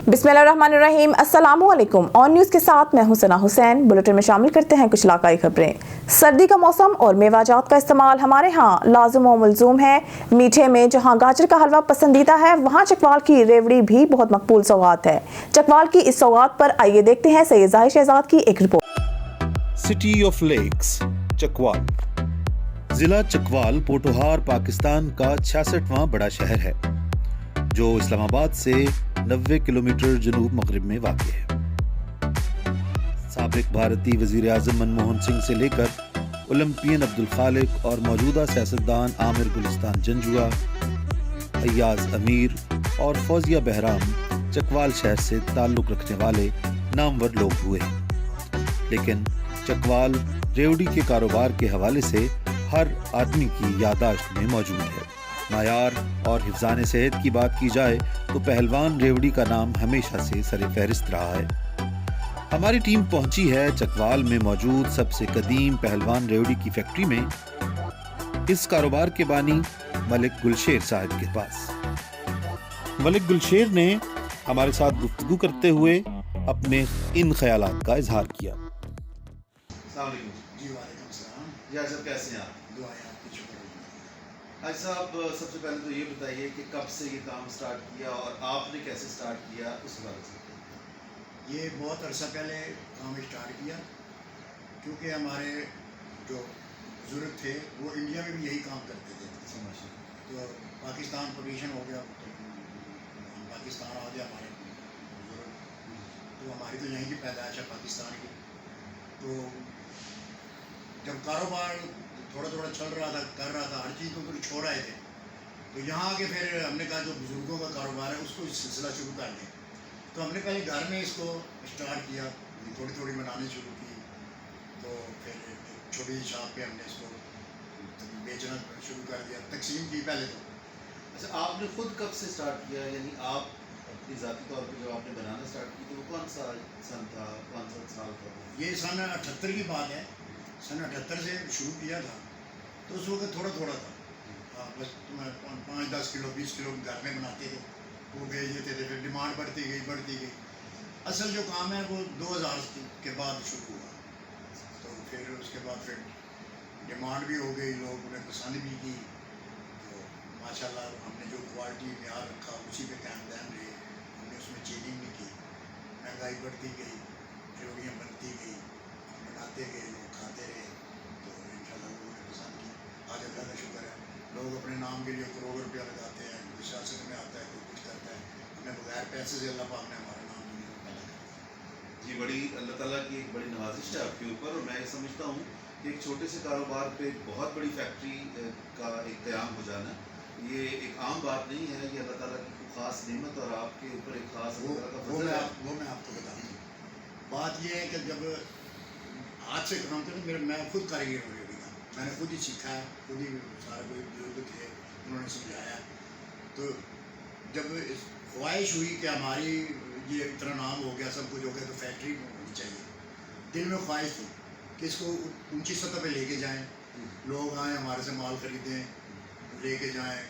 बिस्मिल्लाहिर्रहमानिर्रहीम। अस्सलाम वालेकुम। ऑन न्यूज़ के साथ मैं हूं सना हुसैन। बुलेटिन में शामिल करते हैं कुछ इलाकाई खबरें। सर्दी का मौसम और मेवाजात का इस्तेमाल हमारे यहाँ लाज़िम व मलज़ूम है। मीठे में जहाँ गाजर का हलवा पसंदीदा है, वहाँ चकवाल की रेवड़ी भी बहुत मकबूल सौगात है। चकवाल की इस सौगात पर आइए देखते हैं सैयद ज़ाहिर शहजाद की एक report. City of lakes Chakwal. जिला चकवाल पोटोहार पाकिस्तान का 66वां बड़ा शहर है जो इस्लामाबाद से 90 किलोमीटर जनूब मगरिब में वाक़ है। साबिक भारतीय वज़ीर आज़म मनमोहन सिंह से लेकर ओलंपियन अब्दुल खालिक और मौजूदा सियासतदान आमिर गुलिस्तान जंजुआ, अय्याज अमीर और फौजिया बहराम चकवाल शहर से ताल्लुक़ रखने वाले नामवर लोग हुए। लेकिन चकवाल रेवड़ी के कारोबार के हवाले से हर आदमी की याददाश्त में मौजूद है। मायार और हिफ्ज़ान सेहत की बात की जाए तो पहलवान रेवड़ी का नाम हमेशा से सर-ए-फ़हरिस्त रहा है। हमारी टीम पहुंची है चकवाल में मौजूद सबसे कदीम पहलवान रेवड़ी की फैक्ट्री में, इस कारोबार के बानी मलिक गुलशेर साहब के पास। मलिक गुलशेर ने हमारे साथ गुफ्तगू करते हुए अपने इन ख्यालात का इजहार किया। जी वालेकुम सलाम। या सर कैसे हैं आप? दुआएं आपकी शुक्र। आज साहब सबसे पहले तो ये बताइए कि कब से ये काम स्टार्ट किया और आपने कैसे स्टार्ट किया, उस बारे में। ये बहुत अरसा पहले काम स्टार्ट किया क्योंकि हमारे जो बुजुर्ग थे वो इंडिया में भी यही काम करते थे। तो पाकिस्तान पोजीशन हो गया तो पाकिस्तान आ गया हमारे बुजुर्ग, तो हमारी तो यहीं की पैदाइश है पाकिस्तान की। तो जब कारोबार थोड़ा थोड़ा चल रहा था, कर रहा था, हर चीज़ को फिर छोड़ आए थे, तो यहाँ आके फिर हमने कहा जो बुज़ुर्गों का कारोबार है उसको सिलसिला शुरू कर दें। तो हमने पहले घर में इसको स्टार्ट किया, थोड़ी थोड़ी बनानी शुरू की, तो फिर छोटी शॉप पे हमने इसको बेचना शुरू कर दिया, तकसीम की पहले तो। अच्छा, आपने खुद कब से स्टार्ट किया, यानी आप अपनी ज़ाती तौर पर जब आपने बनाना स्टार्ट की तो वो कौन सा सन था, कौन सा साल था? ये सन 78 की बात है। सन 78 से शुरू किया था, तो उस वक्त थोड़ा थोड़ा था। हाँ, बस 5-10 किलो 20 किलो घर में बनाते थे, वो भेज देते थे, फिर डिमांड बढ़ती गई। असल जो काम है वो 2000 के बाद शुरू हुआ, तो फिर उसके बाद फिर डिमांड भी हो गई, लोगों ने पसंद भी की, तो माशाल्लाह हमने जो क्वालिटी म्यार रखा उसी पे कायम दायम रहे। हमने उसमें चेंजिंग नहीं की, महंगाई बढ़ती गई, रेवड़ियाँ बनती गई, बनाते गए, लोग खाते रहे, तो इंशाल्लाह लोगों ने पसंद की। आज अल्लाह का शुक्र है, लोग अपने नाम के लिए करोड़ रुपया लगाते हैं, कोई सियासत में आता है, कोई कुछ करता है, हमें बगैर पैसे से अल्लाह पाक ने हमारा नाम दुनिया में पैदा किया। जी, बड़ी अल्लाह ताला की एक बड़ी नवाजिश है आपके ऊपर, और मैं ये समझता हूँ कि एक छोटे से कारोबार पे बहुत बड़ी फैक्ट्री का एक क़याम हो जाना ये एक आम बात नहीं है। ये अल्लाह ताला की ख़ास नेमत और आपके ऊपर एक ख़ास वो मैं आपको बताऊँ। बात ये है कि जब हाथ से काम करते, मैं खुद कारीगर हूँ रेवड़ी का, मैंने खुद ही सीखा है, खुद ही सारे कोई बुजुर्ग थे उन्होंने समझाया। तो जब ख्वाहिश हुई कि हमारी ये इतना नाम हो गया, सब कुछ हो गया, तो फैक्ट्री होनी चाहिए। दिल में ख्वाहिश थी कि इसको ऊंची सतह पे लेके जाएं, लोग आएँ हमारे से माल ख़रीदें, लेके जाएं,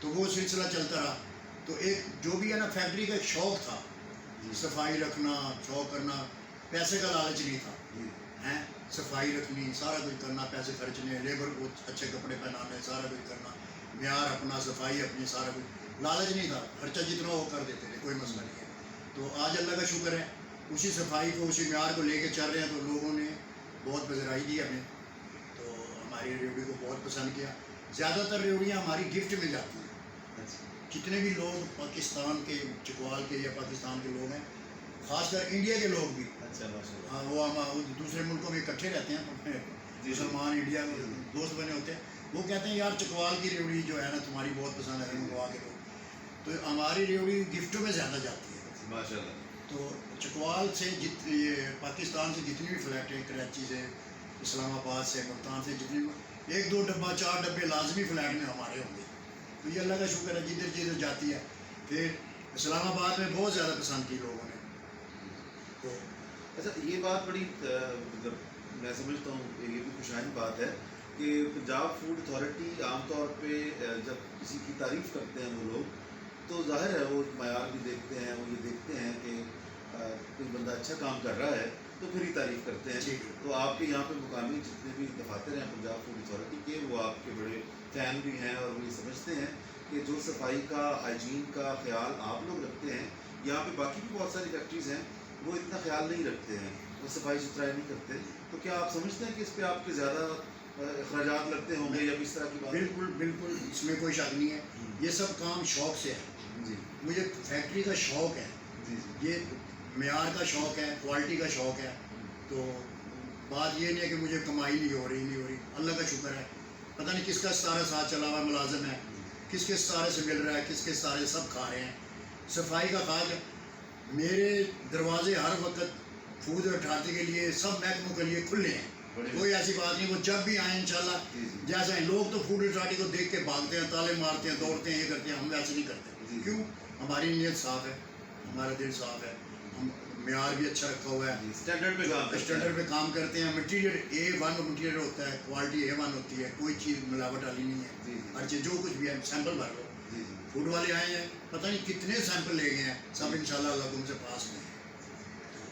तो वो सिलसिला चलता रहा। तो एक जो भी है ना, फैक्ट्री का एक शौक़ था, सफाई रखना, शौक़ करना, पैसे का लालच नहीं था, हैं, सफाई रखनी, सारा कुछ करना, पैसे खर्चने, लेबर को अच्छे कपड़े पहनाने, सारा कुछ करना, म्यार अपना, सफाई अपनी, सारा कुछ, लालच नहीं था, खर्चा जितना वो कर देते थे, कोई मसला नहीं है। तो आज अल्लाह का शुक्र है, उसी सफाई को, उसी म्यार को लेके चल रहे हैं, तो लोगों ने बहुत पज़राई दी हमें, तो हमारी रेवड़ी को बहुत पसंद किया। ज़्यादातर रेवड़ियाँ हमारी गिफ्ट में जाती हैं। जितने भी लोग पाकिस्तान के, चकवाल के या पाकिस्तान के लोग हैं, ख़ासकर इंडिया के लोग भी, अच्छा, हाँ, वो हम दूसरे मुल्कों में इकट्ठे रहते हैं, तो मुसलमान इंडिया में दोस्त बने होते हैं, वो कहते हैं यार चकवाल की रेवड़ी जो है ना तुम्हारी बहुत पसंद है, मंगवा के दो। तो हमारी रेवड़ी गिफ्टों में ज़्यादा जाती है माशाल्लाह। तो चकवाल से ये पाकिस्तान से जितनी भी फ्लैट है, कराची से, इस्लामाबाद से, मुल्तान से, जितनी 1-2 डब्बा 4 डब्बे लाजमी फ्लैट में हमारे होंगे। तो ये अल्लाह का शुक्र है, जिधर जाती है। फिर इस्लामाबाद में बहुत ज़्यादा पसंद की लोगों ने। तो अच्छा, ये बात बड़ी मतलब मैं समझता हूँ ये भी खुशाइन बात है कि पंजाब फूड अथॉरिटी आमतौर पे जब किसी की तारीफ़ करते हैं वो लोग, تو ظاہر ہے وہ معیار بھی دیکھتے ہیں, وہ یہ دیکھتے ہیں کہ کوئی بندہ اچھا کام کر رہا ہے تو پھر ہی تعریف کرتے ہیں. جی. تو آپ کے یہاں پہ مقامی جتنے بھی دفاتر ہیں پنجاب فوڈ اتھارٹی کے, وہ آپ کے بڑے فین بھی ہیں اور وہ یہ سمجھتے ہیں کہ جو صفائی کا, ہائیجین کا خیال آپ لوگ رکھتے ہیں, یہاں پہ باقی بھی بہت ساری فیکٹریز ہیں وہ اتنا خیال نہیں رکھتے ہیں, وہ صفائی ستھرائی نہیں کرتے. تو کیا آپ سمجھتے ہیں کہ اس پہ آپ کے زیادہ اخراجات لگتے ہوں گے یا کس طرح کی بات؟ بالکل بالکل, اس میں کوئی شک نہیں ہے. یہ سب کام شوق سے ہے. جی مجھے فیکٹری کا شوق ہے, جی جی یہ معیار کا شوق ہے, کوالٹی کا شوق ہے. تو بات یہ نہیں ہے کہ مجھے کمائی نہیں ہو رہی, اللہ کا شکر ہے. پتہ نہیں کس کا ستارہ ساتھ چلا ہوا ملازم ہے, کس کے ستارے سے مل رہا ہے, کس کے ستارے سب کھا رہے ہیں. صفائی کا خاص ہے. میرے دروازے ہر وقت فوڈ اتھارٹی کے لیے, سب محکموں کے لیے کھلے ہیں. کوئی ایسی بات نہیں, وہ جب بھی آئیں انشاءاللہ. جیسا لوگ تو فوڈ اتھارٹی کو دیکھ کے بھاگتے ہیں, تالے مارتے ہیں, دوڑتے ہیں, یہ کرتے ہیں. ہم ویسے نہیں کرتے. کیوں؟ ہماری نیت صاف ہے, ہمارا دل صاف ہے, ہم معیار بھی اچھا رکھا ہوا ہے, اسٹینڈرڈ پہ کام اسٹینڈرڈ پہ کام کرتے ہیں. مٹیریل A1 مٹیریل ہوتا ہے, کوالٹی A1 ہوتی ہے, کوئی چیز ملاوٹ والی نہیں ہے. ہر چیز جو کچھ بھی ہے سیمپل بھر لو. فوڈ والے آئے ہیں, پتہ نہیں کتنے سیمپل لے گئے ہیں, سب انشاءاللہ اللہ کو ان سے پاس میں.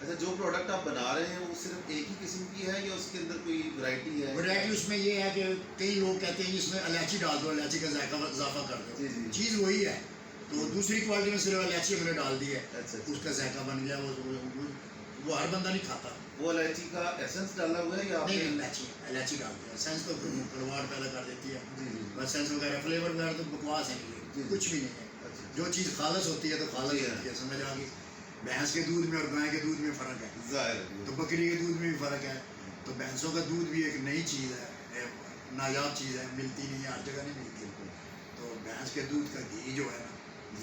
اچھا, جو پروڈکٹ آپ بنا رہے ہیں وہ صرف ایک ہی قسم کی ہے یا اس کے اندر کوئی ورائٹی ہے؟ ورائٹی اس میں یہ ہے کہ کئی لوگ کہتے ہیں اس میں الائچی ڈال دو, الائچی کا ذائقہ اضافہ کر دو. چیز وہی ہے, تو دوسری کوالٹی میں صرف الائچی ہم نے ڈال دی ہے, اس کا ذائقہ بن گیا. وہ ہر بندہ نہیں کھاتا. وہ الائچی کا ایسنس ڈالا ہوا ہے یا نہیں, الائچی ڈالتے ہیں. سینس تو کڑواہٹ پیدا کر دیتی ہے, بس سینس وغیرہ فلیور وغیرہ تو بکواس ہے, یہ کچھ بھی نہیں ہے. جو چیز خالص ہوتی ہے تو خالص ہوتی ہے, سمجھ آ گئی. بھینس کے دودھ میں اور گائے کے دودھ میں فرق ہے, ظاہر تو بکری کے دودھ میں بھی فرق ہے. تو بھینسوں کا دودھ بھی ایک نئی چیز ہے, نایاب چیز ہے, ملتی نہیں ہے, ہر جگہ نہیں ملتی. تو بھینس کے دودھ کا گھی جو ہے نا,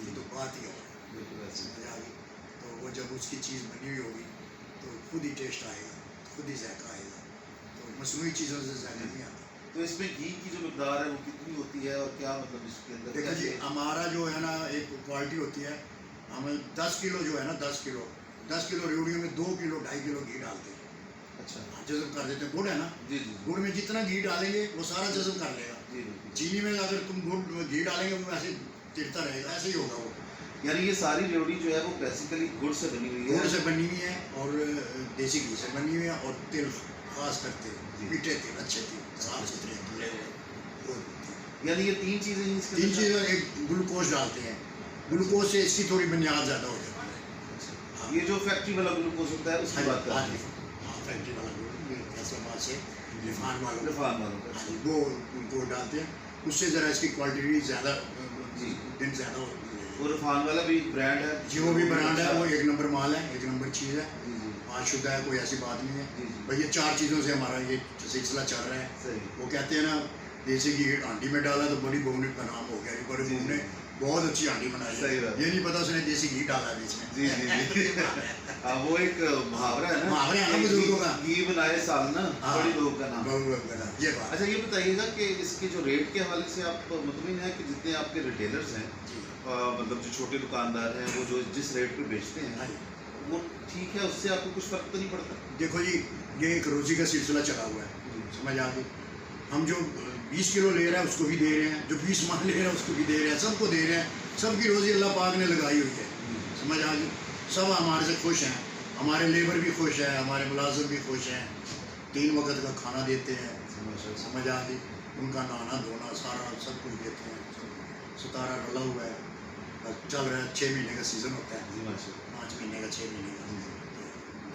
یہ تو بات ہی ہے, سمجھ آ گئی. تو وہ جب اس کی چیز بنی ہوئی ہوگی تو خود ہی ٹیسٹ آئے گا, خود ہی ذائقہ آئے گا. تو مصنوعی چیزوں سے ذائقہ نہیں آتا. تو اس میں گھی کی جو مقدار ہے وہ کتنی ہوتی ہے اور کیا مطلب اس کے اندر؟ دیکھو جی, ہمارا جو ہے نا ایک کوالٹی ہوتی ہے, ہم 10 کلو جو ہے نا 10 کلو ریوڑیوں میں 2 کلو 2.5 کلو گھی ڈالتے ہیں. اچھا, جذب کر دیتے ہیں. گڑ ہے نا, جی جی گڑ میں جتنا گھی ڈالیں گے وہ سارا جذب کر لے گا. چینی میں اگر تم گڑ گھی ڈالیں گے وہ ایسے ترتا رہے گا, ایسے ہی ہوگا. وہ یعنی یہ ساری ریوڑی جو ہے وہ بیسیکلی گڑ سے بنی ہوئی ہے, گڑ سے بنی ہوئی ہے اور دیسی گھی سے بنی ہوئی ہے, اور تیل خاص کرتے میٹھے تیل, اچھے تیل, صاف ستھرے تیل. یعنی یہ 3 چیزیں ہیں اس کے 3 چیزیں. ایک گلوکوز ڈالتے ہیں, گلوکوز سے اس کی تھوڑی بنیاد زیادہ ہو جاتی ہے. یہ جو فیکٹری والا گلوکوز ہوتا ہے اس کی بات کرتے ہیں. ہاں, فیکٹری والا فیصلہ آباد سے رفان والوں کا وہ گلوکوز ڈالتے ہیں. اس سے ذرا اس کی کوالٹی زیادہ دن زیادہ ہوتی ہے. وہ رفان والا بھی برانڈ ہے جی, وہ بھی برانڈ ہے, وہ 1 نمبر مال ہے, 1 نمبر چیز ہے, پانچ شدہ ہے, کوئی ایسی بات نہیں ہے. بھائی یہ 4 چیزوں سے ہمارا یہ سلسلہ چل رہا ہے. وہ کہتے ہیں نا دیسی کی ہانڈی میں ڈالا تو بڑی بہو کا نام ہو گیا. بڑی بہو نے بہت اچھی ہانڈی بنائی ہے, یہ نہیں پتا اس نے دیسی گھی ڈالا بیچ میں. جی جی جی, وہ ایک محاورہ ہے نا, محاورہ ہے نا بزرگوں کا, گھی بنائے سال نا بڑی بہو کا نام. یہ بات. اچھا, یہ بتائیے گا کہ اس کے جو ریٹ کے حوالے سے آپ مطمئن ہیں کہ جتنے آپ کے ریٹیلرز ہیں, مطلب جو چھوٹے دکاندار ہیں, وہ جو جس ریٹ پہ بیچتے ہیں وہ ٹھیک ہے, اس سے آپ کو کچھ فرق تو نہیں پڑتا؟ دیکھو جی, یہ ایک روزی کا سلسلہ چلا ہوا ہے, سمجھ آ گئی. ہم جو 20 کلو لے رہے ہیں اس کو بھی دے رہے ہیں, جو 20 من لے رہے ہیں اس کو بھی دے رہے ہیں, سب کو دے رہے ہیں. سب کی روزی اللہ پاک نے لگائی ہوئی ہے, سمجھ آ گئی. سب ہمارے سے خوش ہیں, ہمارے لیبر بھی خوش ہیں, ہمارے ملازم بھی خوش ہیں. 3 وقت کا کھانا دیتے ہیں, سمجھ آ گئی. ان کا نہانا دھونا سارا سب کچھ دیتے ہیں. ستارہ ڈلا ہوا ہے, چل رہا ہے. 6 مہینے کا سیزن ہوتا ہے, 5 مہینے کا, 6 مہینے کا,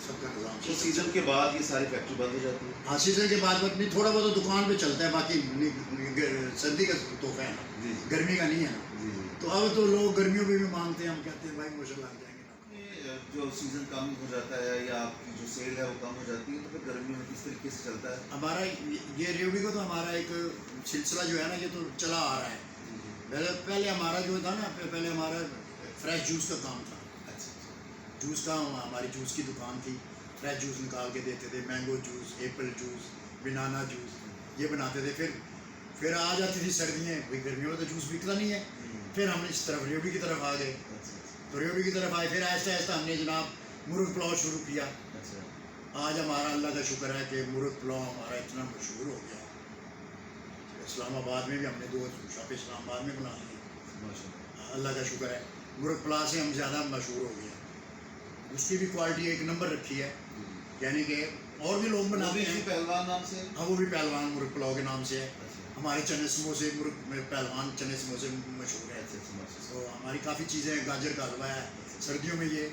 سب کا نظام. تو سیزن کے بعد یہ ساری فیکٹری بند ہو جاتی ہے؟ ہاں, سیزن کے بعد نہیں, تھوڑا بہت دکان پہ چلتا ہے, باقی سردی کا تحفہ ہے نا, گرمی کا نہیں ہے نا. تو اب تو لوگ گرمیوں میں بھی مانگتے ہیں, ہم کہتے ہیں بھائی موسم لگ جائیں گے نا. جو سیزن کم ہو جاتا ہے یا آپ کی جو سیل ہے وہ کم ہو جاتی ہے, تو پھر گرمیوں میں کس طریقے سے چلتا ہے؟ ہمارا یہ ریوڑی کو تو ہمارا ایک سلسلہ جو ہے نا, یہ تو چلا آ رہا ہے. پہلے ہمارا جو تھا نا, پہلے ہمارا فریش جوس کا کام تھا. جوس کا, ہماری جوس کی دکان تھی, فریش جوس نکال کے دیتے تھے. مینگو جوس, ایپل جوس, بنانا جوس, یہ بناتے تھے. پھر آ جاتی تھی سردیاں, بھائی گرمیوں میں تو جوس بکتا نہیں ہے. پھر ہم اس طرف ریوڑی کی طرف آ گئے. تو ریوڑی کی طرف آئے, پھر آہستہ آہستہ ہم نے جناب مرغ پلاؤ شروع کیا. آج ہمارا اللہ کا شکر ہے کہ مرغ پلاؤ ہمارا اتنا مشہور ہو گیا. اسلام آباد میں بھی ہم نے 2 شاپ اسلام آباد میں بنا لیے. अल्लाह का शुक्र है। मुर्गपला से हम ज़्यादा मशहूर हो गए हैं। उसकी भी क्वालिटी एक नंबर रखी है, यानी कि और भी लोग वो बनाते भी हैं। पहलवान नाम से। हाँ, वो भी पहलवान मुर्गपलाव के नाम से है। हमारे चने समोसे पहलवान चने समोसे मशहूर है। तो हमारी काफ़ी चीज़ें, गाजर का हलवा है, सर्दियों में ये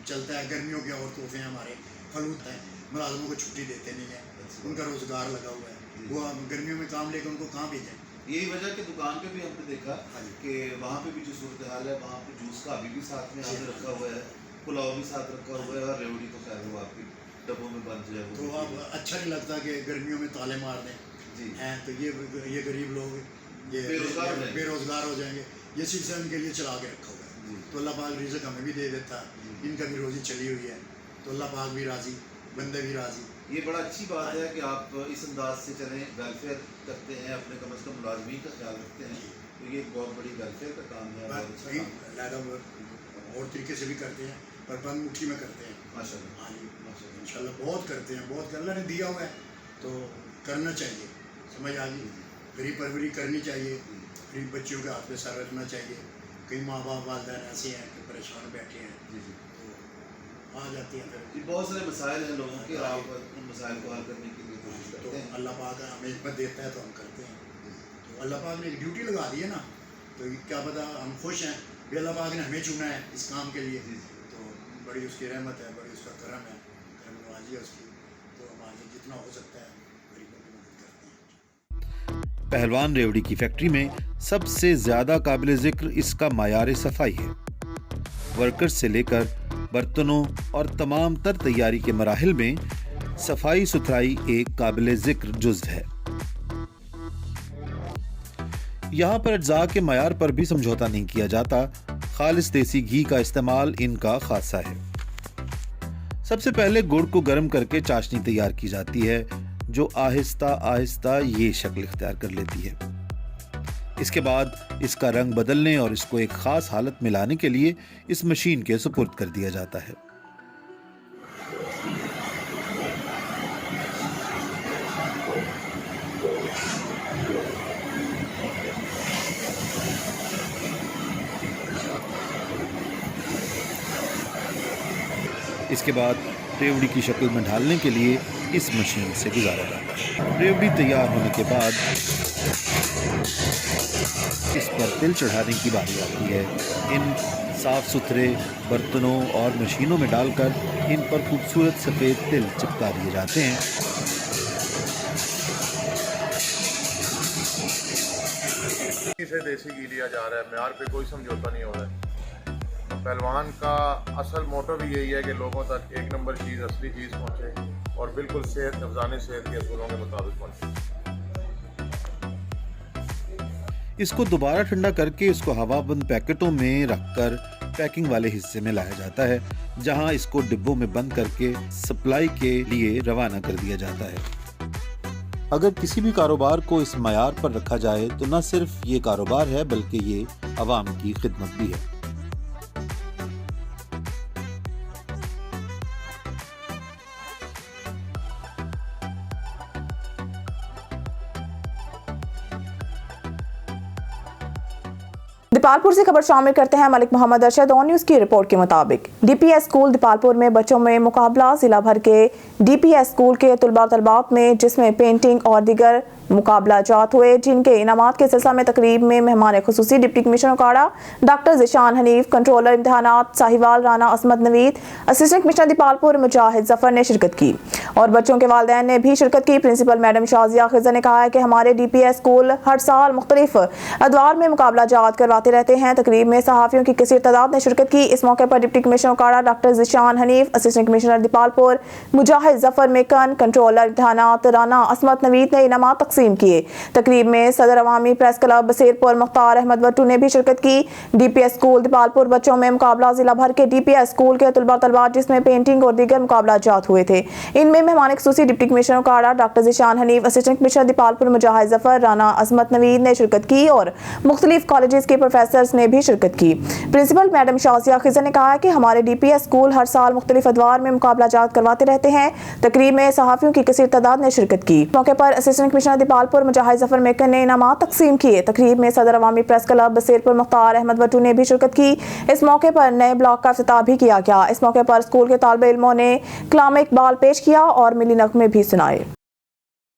चलता है। गर्मियों के और तोहफे हैं हमारे, फलूद हैं। मुलाजमों को छुट्टी देते नहीं है, उनका रोज़गार लगा हुआ है। वो गर्मियों में काम लेकर उनको कहाँ भेजें? यही वजह कि दुकान पे भी हमने देखा हाँ जी। कि वहाँ पे भी जो सूरत हाल है, वहाँ पे जूस का अभी भी साथ में आपने रखा हुआ है, पुलाव भी साथ रखा हुआ है, और रेवड़ी तो खैर वो आपकी डब्बों में बंद जो है वो तो भी अब अच्छा नहीं लगता कि गर्मियों में ताले मार दें जी। हैं, तो ये गरीब लोग ये बेरोज़गार हो जाएंगे। बेरोज़गार हो जाएंगे। ये सिलसिला इनके लिए चला के रखा हुआ है। जी। तो अल्लाह पाक रिज़्क़ हमें भी दे देता है, इनका भी रोज़ी चली हुई है, तो अल्लाह पाक भी राज़ी, बंदे भी राज़ी। ये बड़ा अच्छी बात है कि आप इस अंदाज से चलें, वेलफेयर करते हैं, अपने कम से कम मुलाजमीन का ख्याल रखते हैं, तो ये बहुत बड़ी वेलफेयर का काम है, बहुत अच्छा काम है। और तरीके से भी करते हैं, पर बंद मुट्ठी में करते हैं। माशाल्लाह। हाँ जी, माशाल्लाह। इंशाल्लाह बहुत करते हैं, बहुत अल्लाह ने दिया हुआ है तो करना चाहिए। समझ आ गई? गरीब परवरी करनी चाहिए, गरीब बच्चों के हाथ पे सर रखना चाहिए। कई माँ बाप वालिदैन ऐसे हैं कि परेशान बैठे हैं, जी जी तो आ जाती हैं फिर। जी, बहुत सारे मसाइल हैं लोगों के, आप उन मसाइल को हल करने के लिए कोशिश तो करते हैं। अल्लाह पाक हमें हिम्मत देता है तो हम करते हैं। तो अल्लाह पाक ने एक ड्यूटी लगा दी है ना, तो क्या पता हम खुश हैं भी अल्लाह पाक ने हमें चुना है इस काम के लिए। जी। तो बड़ी उसकी रहमत है, बड़ी उसका करम है, करम नवाजी है उसकी। तो हमारे जितना हो सकता है गरीबों की मदद करते हैं। पहलवान रेवड़ी की फैक्ट्री में सबसे ज़्यादा काबिल ज़िक्र इसका मायार सफाई है। वर्कर्स से लेकर बर्तनों और तमाम तर तैयारी के मराहिल में सफाई सुथराई एक काबिल ज़िक्र जुज़ है। यहाँ पर अज्जा के मयार पर भी समझौता नहीं किया जाता। खालिस देसी घी का इस्तेमाल इनका खासा है। सबसे पहले गुड़ को गर्म करके चाशनी तैयार की जाती है, जो आहिस्ता आहिस्ता ये शक्ल इख्तियार कर लेती है। इसके बाद इसका रंग बदलने और इसको एक खास हालत में लाने के लिए इस मशीन के सुपुर्द कर दिया जाता है। इसके बाद रेवड़ी की शक्ल में ढालने के लिए इस मशीन से गुजारा जाता है। रेवड़ी तैयार होने के बाद इस पर तिल चढ़ाने की बारी आती है। इन साफ सुथरे बर्तनों और मशीनों में डालकर इन पर खूबसूरत सफ़ेद तिल चिपका दिए जाते हैं। से देसी घी लिया जा रहा है, म्यार पे कोई समझौता नहीं हो रहा है। पहलवान का असल मोटो भी यही है कि लोगों तक एक नंबर चीज़, असली चीज़ पहुँचे और बिल्कुल सेहत, अफजाने सेहत के असूलों के मुताबिक पहुँचे। इसको दोबारा ठंडा करके इसको हवाबंद पैकेटों में रखकर पैकिंग वाले हिस्से में लाया जाता है, जहां इसको डिब्बों में बंद करके सप्लाई के लिए रवाना कर दिया जाता है। अगर किसी भी कारोबार को इस मयार पर रखा जाए तो न सिर्फ ये कारोबार है बल्कि ये अवाम की खिदमत भी है। दीपालपुर से खबर शामिल करते हैं। मलिक मोहम्मद अरशद ऑन न्यूज़ की रिपोर्ट के मुताबिक डीपीएस स्कूल दीपालपुर में बच्चों में मुकाबला। जिला भर के डीपीएस स्कूल के तलबा तलबात में जिसमें पेंटिंग और दीगर मुकाबला जात हुए, जिनके इनामात के सिलसिले में तकरीब में मेहमान खुसूसी deputy commissioner Okara doctor Zeeshan Hanif, controller इम्तहानात साहिवाल राना असमत नवीद, असिस्टेंट कमिश्नर दीपालपुर मुजाहिद जफर ने शिरकत की और बच्चों के वालिदैन ने भी शिरकत की। प्रिंसिपल मैडम शाजिया खिज़र ने कहा है कि हमारे डीपीएस स्कूल हर साल मुख्तलिफ अदवार में मुकाबला जात करवाते रहते हैं। तकरीब में सहाफ़ियों की किसी तादाद ने शिरकत की। इस मौके पर deputy commissioner Okara doctor Zeeshan Hanif, assistant commissioner Dipalpur Mujahid Zafar Makan, controller इम्तहानात राना असमत नवीद ने इनामात तकसीम किए। तकरीब में सदर अवामी प्रेस क्लब बसेरपुर मुख्तार अहमद वट्टू ने भी शिरकत की। डीपीएस स्कूल दीपालपुर बच्चों में मुकाबला। जिला भर के डीपीएस स्कूल के तलबा तलबात जिसमें पेंटिंग और दीगर मुकाबला जात हुए थे। इनमें मेहमान खसूसी deputy commissioner Okara doctor Zeeshan Hanif, assistant commissioner Dipalpur Mujahid Zafar, Rana Azmat Naveed ने शिरकत की और मुख्तलिफ कॉलेजेस के प्रोफेसर्स ने भी शिरकत की। प्रिंसिपल मैडम शाजिया खिजर ने कहा कि हमारे DPS स्कूल हर साल मुख्तलिफ अदवार में मुकाबला जात करवाते रहते हैं। तकरीब में सहाफ़ियों की कसीर तादाद ने शिरकत की। मौके पर assistant commissioner Dipalpur Mujahid Zafar maker ने इनामात तकसीम किए। तकरीब में सदर अवामी प्रेस क्लब बसीरपुर मुख्तार अहमद वटू ने भी शिरकत की। इस मौके पर नए ब्लॉक का इफ्तिताह भी किया गया। इस मौके पर स्कूल के तालिबे इल्मों ने कलाम इकबाल पेश किया और मिली नगमे भी सुनाए।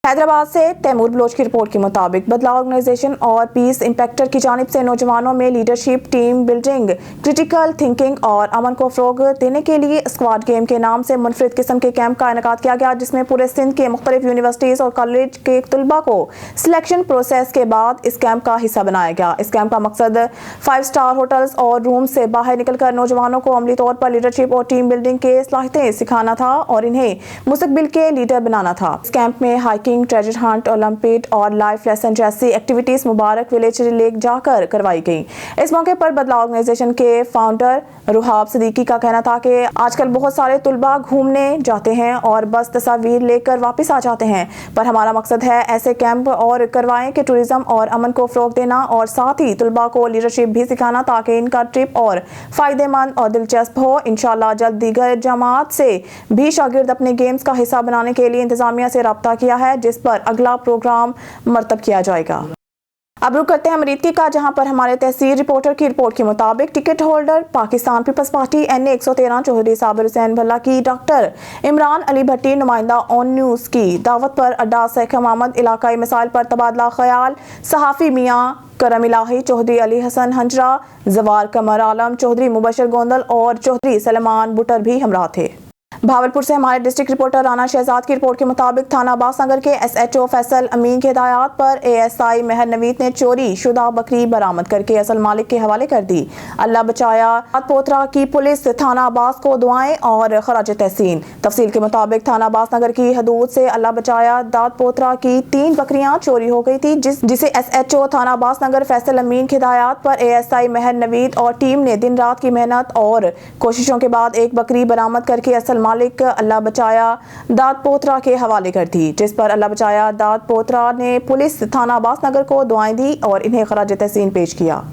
हैदराबाद से तैमूर बलोच की रिपोर्ट के मुताबिक बदलाव ऑर्गेनाइजेशन और पीस इंस्पेक्टर की जानिब से नौजवानों में leadership, team building, critical thinking और अमन को फ़रोग देने के लिए स्क्वाड गेम के नाम से मुनफरिद किस्म के कैंप का इनेकाद किया गया, जिसमें पूरे सिंध के मुख्तलिफ यूनिवर्सिटीज़ और कॉलेज के तलबा को सिलेक्शन प्रोसेस के बाद इस कैंप का हिस्सा बनाया गया। इस कैंप का मकसद 5 स्टार होटल्स और रूम से बाहर निकलकर नौजवानों को अमली तौर पर लीडरशिप और टीम बिल्डिंग के सलाहियतें सिखाना था और इन्हें मुस्तकबिल के लीडर बनाना था। इस कैंप में हाइकिंग, ट्रेजर हंट, ओलंपिक और लाइफ लेसन जैसी एक्टिविटीज मुबारक विलेज लेक जाकर करवाई गई। इस मौके पर बदलाव ऑर्गेनाइजेशन के फाउंडर रुहाब सिद्दीकी का कहना था कि आजकल बहुत सारे तुलबा घूमने जाते हैं और बस तस्वीर लेकर वापस आ जाते हैं, पर हमारा मकसद है ऐसे कैंप और करवाएं कि टूरिज्म और अमन को फ़रोग देना और साथ ही तुलबा को लीडरशिप भी सिखाना ताकि इनका ट्रिप और फ़ायदेमंद और दिलचस्प हो। इंशाल्लाह जल्द दीगर जमात से भी शागिर्द अपने गेम्स का हिस्सा बनाने के लिए इंतजामिया से रब्ता किया है, जिस पर अगला प्रोग्राम मरतब किया जाएगा। अब रुक करते हैं अमरीकी का, जहां पर हमारे तहसील रिपोर्टर की रिपोर्ट के मुताबिक ticket holder Pakistan Peoples Party NA 113 Chaudhry Sabir Hussain Bhalla की डॉक्टर इमरान अली भट्टी नुमाइंदा ऑन न्यूज़ की दावत पर अड्डा शेख मोहम्मद इलाकाई मसाइल पर तबादला ख्याल, सहाफ़ी मियाँ करम इलाही, चौधरी अली हसन हंजरा, जवार कमर आलम, चौधरी मुबशर गोंदल और चौधरी सलमान बुटर भी हमराह थे। भावलपुर से हमारे डिस्ट्रिक्ट रिपोर्टर राना शहजाद की रिपोर्ट के मुताबिक थाना अब्बास नगर के SHO फैसल अमीन के हिदायत पर ASI मेहर नवीद ने चोरी शुदा बकरी बरामद करके असल मालिक के हवाले कर दी। अल्लाह बचाया दात पोतरा की पुलिस थाना अब्बास को दुआएं और खराज तहसीन। तफसील के मुताबिक थाना अब्बास नगर की हदूद से अल्लाह बचाया दात पोतरा की 3 बकरियां चोरी हो गई थी, जिसे SHO थाना अब्बास नगर फैसल अमीन की हिदायत पर ASI मेहर नवीद और टीम ने दिन रात की मेहनत और कोशिशों के बाद एक बकरी बरामद करके असल मालिक अल्लाह बचाया दात पोतरा के हवाले कर दी, जिस पर अल्लाह बचाया दात पोतरा ने पुलिस थाना अब्बास नगर को दुआएं दी और इन्हें खराज तहसीन पेश किया।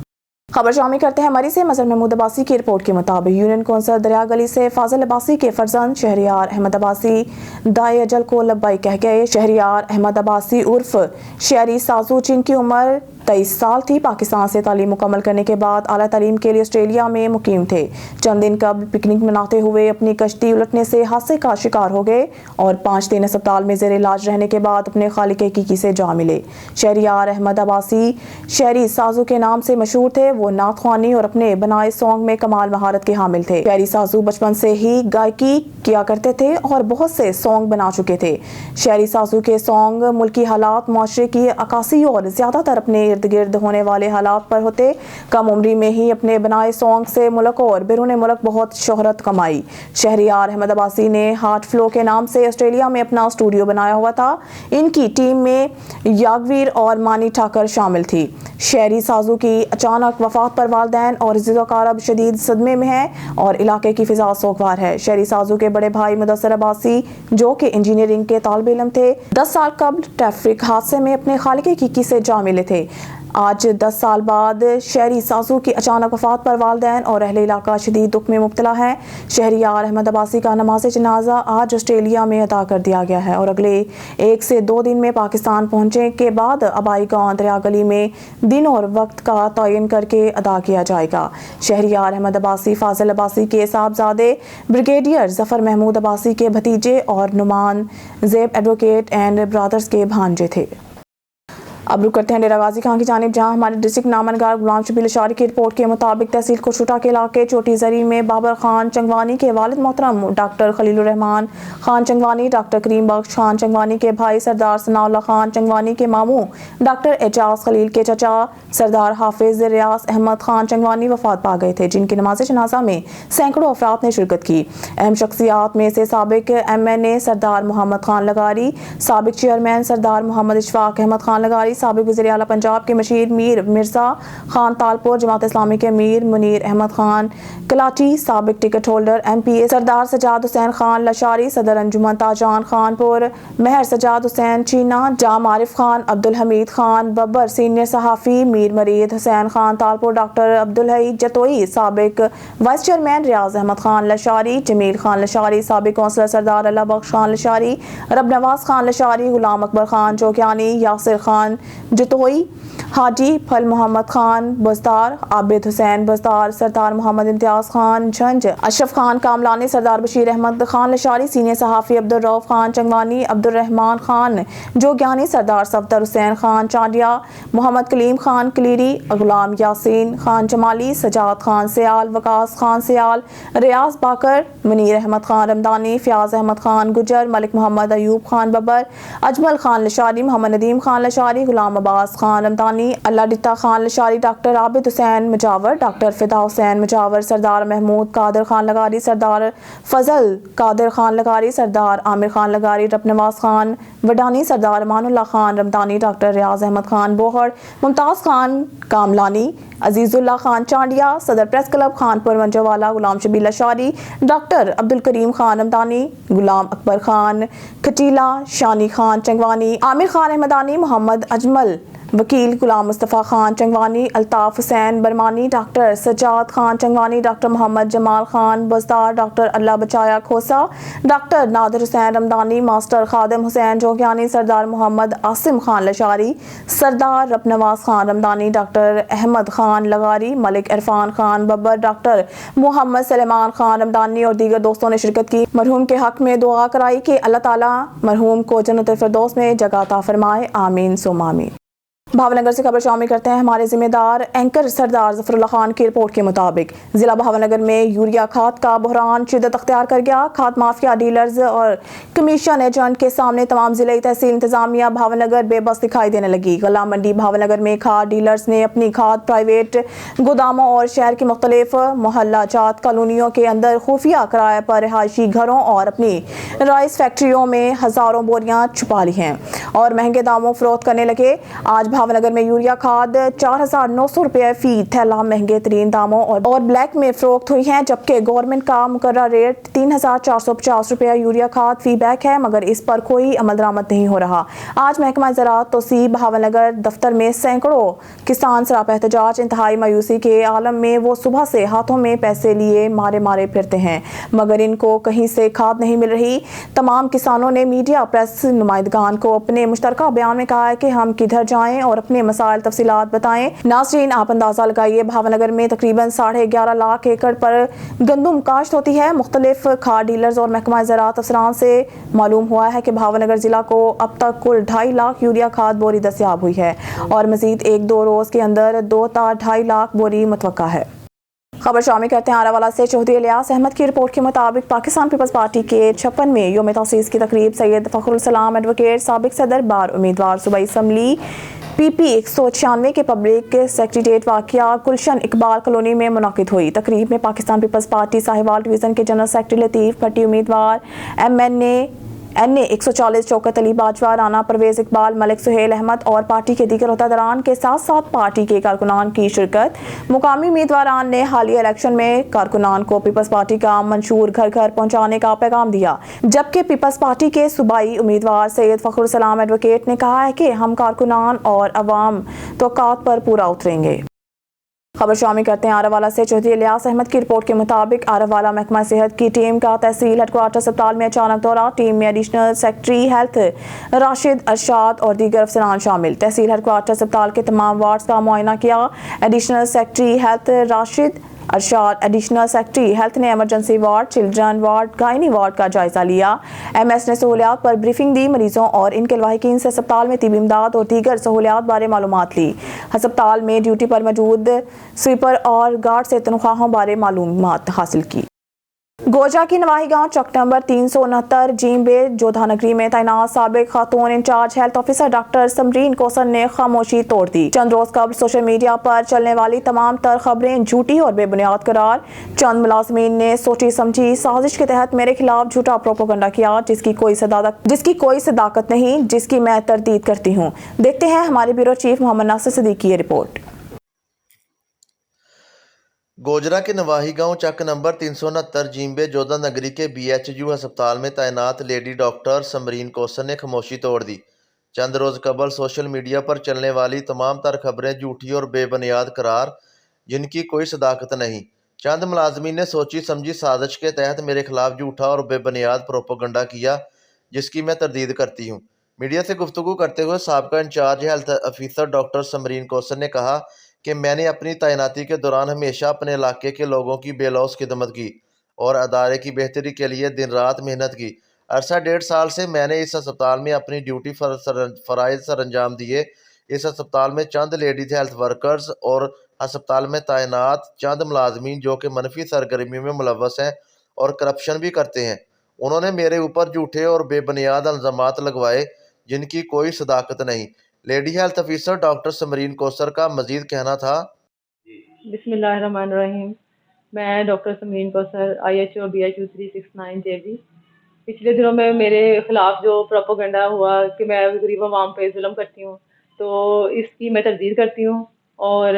खबर शामिल करते हैं मरी से। मजहर महमूद अब्बासी की रिपोर्ट के मुताबिक यूनियन कौंसल दरिया गली से फाजिल अब्बासी के फर्जंद शहरियार अहमद अब्बासी दाए अजल को लब्बाई कह गए। शहरियार अहमद अब्बासी उर्फ शहरी साजू, जिनकी उम्र 23 साल थी, पाकिस्तान से तालीम मुकम्मल करने के बाद आला तालीम के लिए ऑस्ट्रेलिया में मुकीम थे। चंद दिन कबल पिकनिक मनाते हुए अपनी कश्ती उलटने से हादसे का शिकार हो गए और 5 दिन अस्पताल में ज़ेर इलाज रहने के बाद अपने खालिक हकीकी से जा मिले। शहरियार अहमद अब्बासी शहरी साजू के नाम से मशहूर थे। वो नात ख्वानी और अपने बनाए सॉन्ग में कमाल महारत के हामिल थे। शहरी साजू बचपन से ही गायकी किया करते थे और बहुत से सॉन्ग बना चुके थे। शहरी साजू के सॉन्ग मुल्की हालात, मुआशरे की अक्कासी और ज़्यादातर अपने इर्द गिर्द होने वाले हालात पर होते। कम उम्री में ही अपने बनाए सॉन्ग से मुल्क और बैरून मुल्क बहुत शोहरत कमाई। शहरियार अहमद अब्बासी ने हार्ट फ्लो के नाम से ऑस्ट्रेलिया में अपना स्टूडियो बनाया हुआ था। इनकी टीम में यागवीर और मानी ठाकर शामिल थी। शहरी साजू की अचानक वफात पर वालिदैन और इज़्ज़तकार अब शदीद सदमे में हैं और इलाके की फिजा सोगवार है। शहरी साजू के बड़े भाई मुदस्सर अब्बासी, जो कि इंजीनियरिंग के तालिब इल्म थे, 10 साल कबल ट्रैफिक हादसे में अपने खालिक हकीकी से जा मिले थे। आज 10 साल बाद शहरी साजू की अचानक वफात पर वालिदैन और अहले इलाका शदीद दुख में मुब्तला है। शहरियार अहमद अब्बासी का नमाज जनाजा आज ऑस्ट्रेलिया में अदा कर दिया गया है और अगले 1 से 2 दिन में पाकिस्तान पहुंचने के बाद आबाई गांव दरिया गली में दिन और वक्त का तयन करके अदा किया जाएगा। शहरियार अहमद अब्बासी फाजिल अब्बासी के साहबजादे ब्रिगेडियर जफर महमूद अब्बासी के भतीजे और Noman Zeb advocate and brothers के भांजे थे। अब रुक करते हैं डेरा गाजी खां की जानिब, जहां हमारे डिस्ट्रिक्ट नामनगार गुलाम शबील अशारी की रिपोर्ट के मुताबिक तहसील कोटशुटा के इलाके छोटी जरी में बाबर खान चंगवानी के वालिद मोहतरम डॉक्टर खलीलुर रहमान खान चंगवानी, डॉक्टर करीम बख्श खान चंगवानी के भाई सरदार सनाउल्लाह खान चंगवानी के मामू डॉक्टर एजाज खलील के चचा सरदार हाफिज रियाज अहमद खान चंगवानी वफात पा गए थे, जिनकी नमाज जनाजा में सैकड़ों अफराद ने शिरकत की। अहम शख्सियात में से साबिक MNA सरदार मोहम्मद खान लगारी, साबिक चेयरमैन सरदार मोहम्मद इशफाक अहमद खान लगारी, लशारी, साबिक वज़ीर आला पंजाब के मशीर मीर मिर्ज़ा खान तालपुर, जमात इस्लामी के अमीर मुनीर अहमद खान कलाची, साबिक टिकट होल्डर MPA सरदार सजाद हुसैन खान लशारी, सदर अंजुमन ताजान खानपुर महर सजाद हुसैन चीना, जाम आरिफ खान, अब्दुल हमीद खान बब्बर, सीनियर सहाफ़ी मीर मरीद हुसैन खान तालपुर, डॉक्टर अब्दुल हई जतोई, साबिक वाइस चेयरमैन रियाज अहमद खान लशारी, जमील खान लशारी, साबिक कौंसलर सरदार अल्लाह बख्श खान लशारी, रब नवाज खान लशारी, गुलाम अकबर खान जोगियानी, यासिर खान जतोई, हाजी फल मोहम्मद खान बस्तार, आबिद हुसैन बस्तार, सरदार मोहम्मद इम्तियाज खान झंझ, अशरफ खान कामलानी, सरदार बशीर अहमद खान लशारी, सीनियर सहाफ़ी अब्दुल रऊफ खान चंगवानी, अब्दुल रहमान खान जोगियानी, सरदार सफदर हुसैन खान चांडिया, मोहम्मद कलीम खान कलीरी, गुलाम यासीन खान जमाली, सजाद खान सियाल, वकास खान सियाल, रियाज बाकर, मुनीर अहमद खान रमदानी, फ़याज़ अहमद खान गुजर, मलिक मोहम्मद अयूब खान बब्बर, अजमल खान लशारी, मोहम्मद नदीम खान लशारी, गुलाम अब्बास खान रमदानी, अल्लाह डित्ता खान लशारी, डॉक्टर आबिद हुसैन मुजावर, डॉक्टर फिदा हुसैन मुजावर, सरदार महमूद कादर खान लगारी, सरदार फजल कादर खान लगारी, सरदार आमिर खान लगारी, रब नवाज खान वडानी, सरदार अमानुल्लाह खान रमदानी, डॉक्टर रियाज अहमद खान बोहड़, मुमताज़ खान कामलानी, अजीजुल्लाह खान चांडिया, सदर press club Khanpur Manjowala, Ghulam Shabbir Lashari, doctor Abdul Karim Khan Ramdani, Ghulam Akbar Khan Khatila, Shani Khan Changwani, Amir Khan Ahmadani, Muhammad Ajmal Wakil, Ghulam Mustafa Khan Changwani, Altaf Hussain Barmani, doctor Sajjad Khan Changwani, doctor Muhammad Jamal Khan Bastar, doctor Allah Bachaya Khosa, doctor Nadir Hussain Ramdani, master खादिम हुसैन जोगियानी, सरदार मोहम्मद आसिम खान लशारी, सरदार रब नवाज खान रमदानी, डॉक्टर अहमद खान लगारी, मलिक इरफान खान बब्बर, डॉक्टर मोहम्मद सलेमान खान रमदानी और दीगर दोस्तों ने शिरकत की। मरहूम के हक में दुआ कराई कि अल्लाह ताला मरहूम को जन्नत फिरदौस में जगह अता फरमाए, आमीन सुम आमीन। भावनगर से खबर शामिल करते हैं हमारे जिम्मेदार एंकर सरदार ज़फ़रुल्लाह खान की रिपोर्ट के मुताबिक जिला भावनगर में यूरिया खाद का बहरान शिद्दत अख्तियार कर गया। खाद माफिया डीलर्स और कमीशन एजेंट के सामने तमाम जिले तहसील इंतजामिया भावनगर बेबस दिखाई देने लगी। गला मंडी भावनगर में खाद डीलर्स ने अपनी खाद प्राइवेट गोदामों और शहर की मुख्तलिफ मोहल्ला जात कॉलोनियों के अंदर खुफिया किराए पर रिहायशी घरों और अपनी राइस फैक्ट्रियों में हज़ारों बोरियां छुपा ली हैं और महंगे दामों फरोख्त करने लगे। आज भावनगर में यूरिया खाद 4,900 रुपये फी थैला महंगे तरीन दामों और ब्लैक में फरोख्त हुई हैं, जबकि गवर्नमेंट का मुकर्रर रेट 3,450 रुपये यूरिया खाद फी बैग है, मगर इस पर कोई अमल दरामद नहीं हो रहा। आज महकमा ज़राअत तोसीब भावनगर दफ्तर में सैकड़ों किसान सरापा एहतजाज। इंतहाई मायूसी के आलम में वो सुबह से हाथों में पैसे लिए मारे मारे फिरते हैं, मगर इनको कहीं से खाद नहीं मिल रही। तमाम किसानों ने मीडिया प्रेस नुमाइंदगान को अपने मुश्तरका बयान में कहा है कि हम किधर जाएं और अपने मसाइल तफसीलात बताएं। नाज़रीन, आप अंदाजा लगाइए, भावनगर में तकरीबन 11.5 लाख एकड़ पर गंदम काश्त होती है। मुख्तलिफ खाद डीलर्स और महकमा ज़राअत अफसरान से मालूम हुआ है कि भावनगर जिला को अब तक कुल 2.5 लाख यूरिया खाद बोरी दस्तयाब हुई है और मजीद 1-2 रोज के अंदर 2-2.5 लाख बोरी मुतवक्का है। खबर शामिल करते हैं आरावाला से। चौधरी इलियास अहमद की रिपोर्ट के मुताबिक पाकिस्तान पीपल्स पार्टी के 56वें योम तसीस की तकरीब सैयद फ़खरुल सलाम एडवोकेट साबिक सदर बार उम्मीदवार सूबाई असम्बली PP 196 के पब्लिक सेक्रेटेरिएट वाक़िया गुलशन इकबाल कॉलोनी में मुनाकिद हुई। तकरीब में Pakistan Peoples Party Sahiwal division के जनरल सेक्रेटरी लतीफ़ भट्टी, उम्मीदवार NA 140 शौकत अली बाजवा, राना परवेज़ इकबाल, मलिक सुहेल अहमद और पार्टी के दीगर ओहदेदारान के साथ साथ पार्टी के कारकुनान की शिरकत। मुकामी उम्मीदवारान ने हालिया इलेक्शन में कारकुनान को पीपल्स पार्टी का मंशूर घर घर पहुंचाने का पैगाम दिया, जबकि पीपल्स पार्टी के सूबाई उम्मीदवार सैयद फ़खरुल सलाम एडवोकेट ने कहा है कि हम कारकुनान और अवाम तौक़ात पर पूरा उतरेंगे। खबर शामिल करते हैं आरावाला से। चौधरी इलियास अहमद की रिपोर्ट के मुताबिक आरावाला महकमा सेहत की टीम का तहसील हेडक्वार्टर अस्पताल में अचानक दौरा। टीम में additional secretary health Rashid Arshad और दीगर अफसरान शामिल। तहसील हेडक्वार्टर अस्पताल के तमाम वार्ड्स का मुआयना किया। Additional secretary health Rashid Arshad, additional secretary health ने emergency ward, children ward, gynae ward का जायजा लिया। MS ने सहूलियात पर ब्रीफिंग दी। मरीजों और इनके लवाहिकीन से अस्पताल में तिबी इमदाद और दीगर सहूलियात बारे मालूमात ली। अस्पताल में ड्यूटी पर मौजूद स्वीपर और गार्ड से तनख्वाहों बारे मालूमात हासिल की। गोजा की नवाही गांव चक नंबर 369 जींबे जोधा नगरी में तैनात साबिक खातून in charge health officer doctor Samreen Kausar ने खामोशी तोड़ दी। चंद रोज कबल सोशल मीडिया पर चलने वाली तमाम तर खबरें झूठी और बेबुनियाद करार। चंद मुलाजमीन ने सोची समझी साजिश के तहत मेरे खिलाफ झूठा प्रोपोगंडा किया जिसकी कोई सदाकत नहीं, जिसकी मैं तरदीद करती हूँ। देखते हैं हमारे ब्यूरो चीफ मोहम्मद नासिर सिद्दीकी की रिपोर्ट। गोजरा के नवाही गांव चक नंबर 369 जींबे जोधा नगरी के BHU अस्पताल में तैनात लेडी डॉक्टर समरीन कोसर ने खामोशी तोड़ दी। चंद रोज़ कबल सोशल मीडिया पर चलने वाली तमाम तर खबरें झूठी और बेबुनियाद करार, जिनकी कोई सदाकत नहीं। चंद मुलाजमीन ने सोची समझी साजिश के तहत मेरे खिलाफ झूठा और बेबुनियाद प्रोपोगंडा किया, जिसकी मैं तरदीद करती हूँ। मीडिया से गुफ्तगू करते हुए साबिका incharge health officer doctor Samreen Kausar ने कहा कि मैंने अपनी तैनाती के दौरान हमेशा अपने इलाके के लोगों की बेलौस खिदमत की और अदारे की बेहतरी के लिए दिन रात मेहनत की। अरसा 1.5 साल से मैंने इस अस्पताल में अपनी ड्यूटी फ़राइज़ सर अंजाम दिए। इस अस्पताल में चंद लेडीज हेल्थ वर्कर्स और अस्पताल में तैनात चंद मुलाजमीन जो कि मनफी सरगर्मियों में मुलव्वस हैं और करप्शन भी करते हैं, उन्होंने मेरे ऊपर झूठे और बेबुनियाद इल्ज़ामात लगवाए, जिनकी कोई सदाकत नहीं। Lady health officer doctor Samreen Kausar का मजीद कहना था, बिस्मिल्लाहिर्रहमानिर्रहीम। मैं doctor Samreen Kausar IHO BHU 369 JB। पिछले दिनों में मेरे ख़िलाफ़ जो प्रोपोगंडा हुआ कि मैं गरीब आवाम पे जुल्म करती हूँ, तो इसकी मैं तरदीद करती हूँ और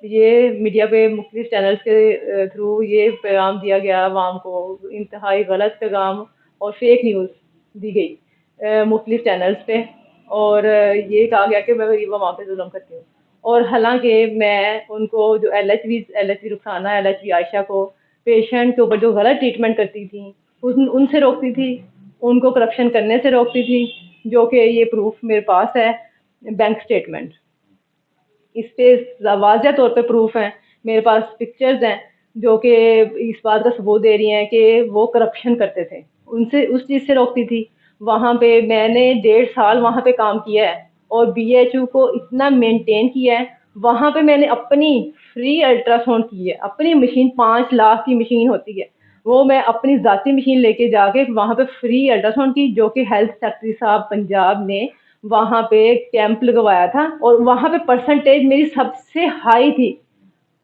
ये मीडिया पे मुख्तलिफ चैनल्स के थ्रू ये पैगाम दिया गया आवाम को, इंतहाई गलत पैगाम और फेक न्यूज़ दी गई मुख्तलिफ चैनल्स पे, और ये कहा गया कि मैं गरीब आवाम पे जुल्म करती हूँ। और हालांकि मैं उनको जो LHV रुखसाना, LHV आयशा को पेशेंट के ऊपर जो गलत ट्रीटमेंट करती थी उनसे रोकती थी, उनको करप्शन करने से रोकती थी, जो कि ये प्रूफ मेरे पास है, बैंक स्टेटमेंट, इस पे वाज़ह तौर पे प्रूफ हैं, मेरे पास पिक्चर्स हैं जो कि इस बात का सबूत दे रही हैं कि वो करप्शन करते थे, उनसे उस चीज़ से रोकती थी। वहाँ पे मैंने 1.5 साल वहाँ पे काम किया है और BHU को इतना मेंटेन किया है। वहाँ पे मैंने अपनी फ्री अल्ट्रासाउंड की है, अपनी मशीन 5 लाख की मशीन होती है, वो मैं अपनी ज़ाती मशीन लेके जाके वहाँ पे फ्री अल्ट्रासाउंड की, जो कि हेल्थ सेक्रेटरी साहब पंजाब ने वहाँ पे कैंप लगवाया था। और वहाँ पे परसेंटेज मेरी सबसे हाई थी,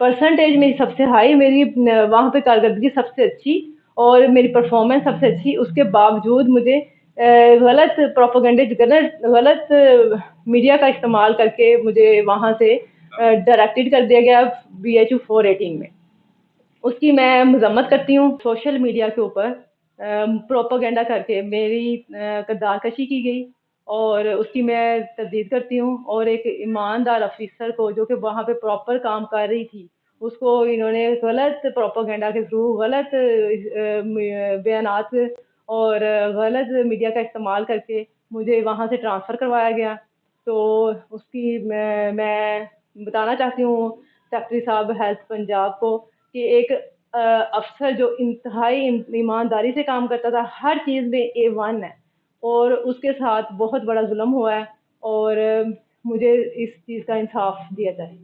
मेरी वहाँ पे कारकर्दगी सबसे अच्छी और मेरी परफॉर्मेंस सबसे अच्छी। उसके बावजूद मुझे गलत प्रोपोगंडे गलत मीडिया का इस्तेमाल करके मुझे वहाँ से डायरेक्टेड कर दिया गया BHU 418 में। उसकी मैं मजम्मत करती हूँ। सोशल मीडिया के ऊपर प्रोपोगंडा करके मेरी किरदारकशी की गई और उसकी मैं तरदीद करती हूँ। और एक ईमानदार अफिसर को जो कि वहाँ पे प्रॉपर काम कर रही थी, उसको इन्होंने गलत प्रोपोगंडा के थ्रू, गलत बयानात और गलत मीडिया का इस्तेमाल करके मुझे वहाँ से ट्रांसफ़र करवाया गया। तो उसकी मैं बताना चाहती हूँ सेक्रेटरी साहब हेल्थ पंजाब को कि एक अफसर जो इंतहाई ईमानदारी से काम करता था, हर चीज़ में A1 है, और उसके साथ बहुत बड़ा जुल्म हुआ है और मुझे इस चीज़ का इंसाफ दिया जाए।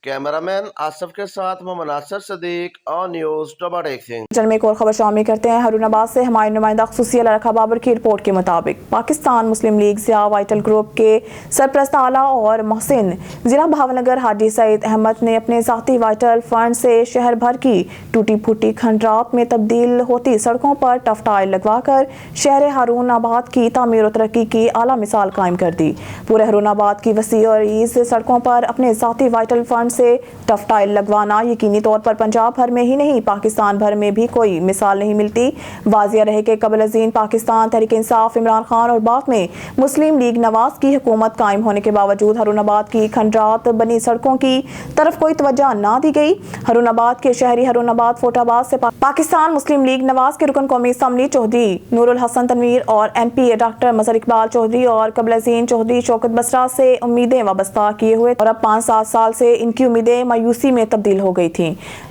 कैमरामैन आसिफ के साथ मोहम्मद नासिर सिद्दीक, ऑन न्यूज़ टोबाटेक सिंह। चल में एक और खबर शामिल करते हैं। हरुनाबाद से हमारे नुमाइंदा खुसूसी लड़का बाबर की रिपोर्ट के मुताबिक पाकिस्तान मुस्लिम लीग ज़िया वाइटल ग्रुप के सरपरस्त आला और मोहसिन जिला भावनगर हाजी सईद अहमद ने अपने ज़ाती वाइटल फंड से शहर भर की टूटी फूटी खंडरात में तब्दील होती सड़कों पर टफ टाइल लगवाकर शहर हरुनाबाद की तामीर और तरक्की की आला मिसाल कायम कर दी। पूरे हरुनाबाद की वसी और ईज सड़कों पर अपने ज़ाती वाइटल फंड से टफ टाइल लगवाना यकीनी तौर पर पंजाब भर में ही नहीं, पाकिस्तान भर में भी कोई मिसाल नहीं मिलती। वाजिया रहे कि कबल अज़ीन पाकिस्तान तहरीक इंसाफ इमरान खान और बाद में मुस्लिम लीग नवाज की हुकूमत कायम होने के बावजूद हरुनाबाद की खंडरात बनी सड़कों की तरफ कोई तवज्जो ना दी गई। हरुनाबाद के शहरी हरुनाबाद फोटाबाद से पाकिस्तान मुस्लिम लीग नवाज के रुकन कौमी असम्बली चौधरी नूरुल हसन तनवीर और MP डॉक्टर मजहर इकबाल चौधरी और कबल अज़ीन चौधरी शौकत बसरा से उम्मीदें वाबस्ता किए हुए और अब 5-7 साल से इनकी उम्मीदें मायूसी में तब्दील हो गई थी।